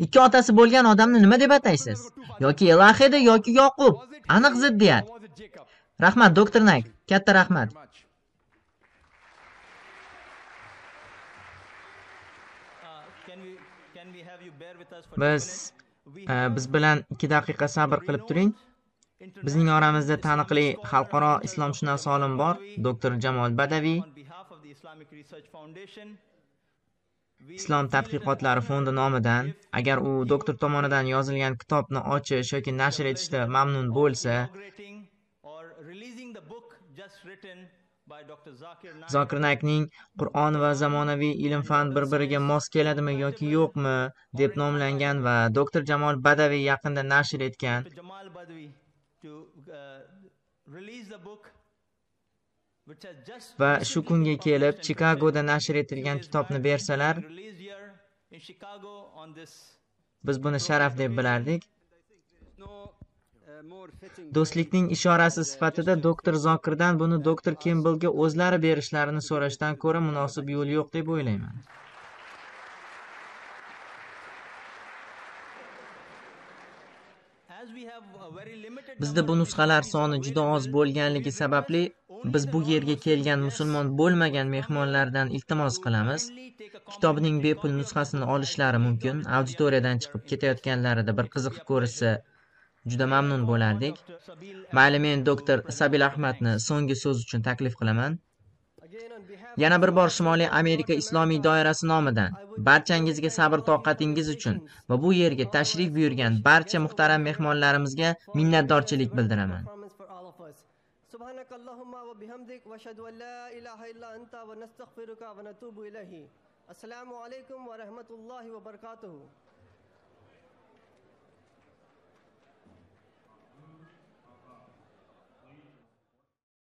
2 otasi bo'lgan odamni nima deb ataysiz? Yoki Elah edi yoki Yoqub. Aniq ziddiyat. Rahmat, doktor Nayk. Katta rahmat. Biz bilan 2 daqiqa sabr qilib turing. Bizning oramizda taniqli xalqaro islomshunos olim bor, doktor Jamol Badaviy. Islom tadqiqotlari fondi nomidan, agar u doktor tomonidan yozilgan kitobni ochish yoki nashr etishda mamnun bo'lsa, Zokir Naykning Qur'on va zamonaviy ilm-fan bir-biriga mos keladimi yoki yo'qmi deb nomlangan va doktor Jamol Badaviy yaqinda nashr etgan va shu kunga kelib Chikagoda nashr etilgan kitobni bersalar, biz buni sharaf deb bilardik. Do'stlikning ishorasi sifatida doktor Zokirdan buni doktor Kemblga o'zlari berishlarini so'rashdan ko'ra munosib yo'l yo'q deb o'ylayman. Bizda bu nusxalar soni juda oz bo'lganligi sababli biz bu yerga kelgan musulmon bo'lmagan mehmonlardan iltimos qilamiz, kitobning bepul nusxasini olishlari mumkin. Auditoriyadan chiqib ketayotganlarida bir qiziqib ko'rishsa juda mamnun bo'lardik. Mayli, men doktor Sabil Ahmadni so'nggi so'z uchun taklif qilaman. Yana bir bor Shimoliy Amerika Islomiy doirasi nomidan barchangizga sabr toqatingiz uchun va bu yerga tashrif buyurgan barcha muhtaram mehmonlarimizga minnatdorchilik bildiraman. Subhanakallahumma va bihamdik va ashhadu an la ilaha illa anta va nastaghfiruka va natubu ilayhi. Assalomu alaykum va rahmatullohi va barakatuh.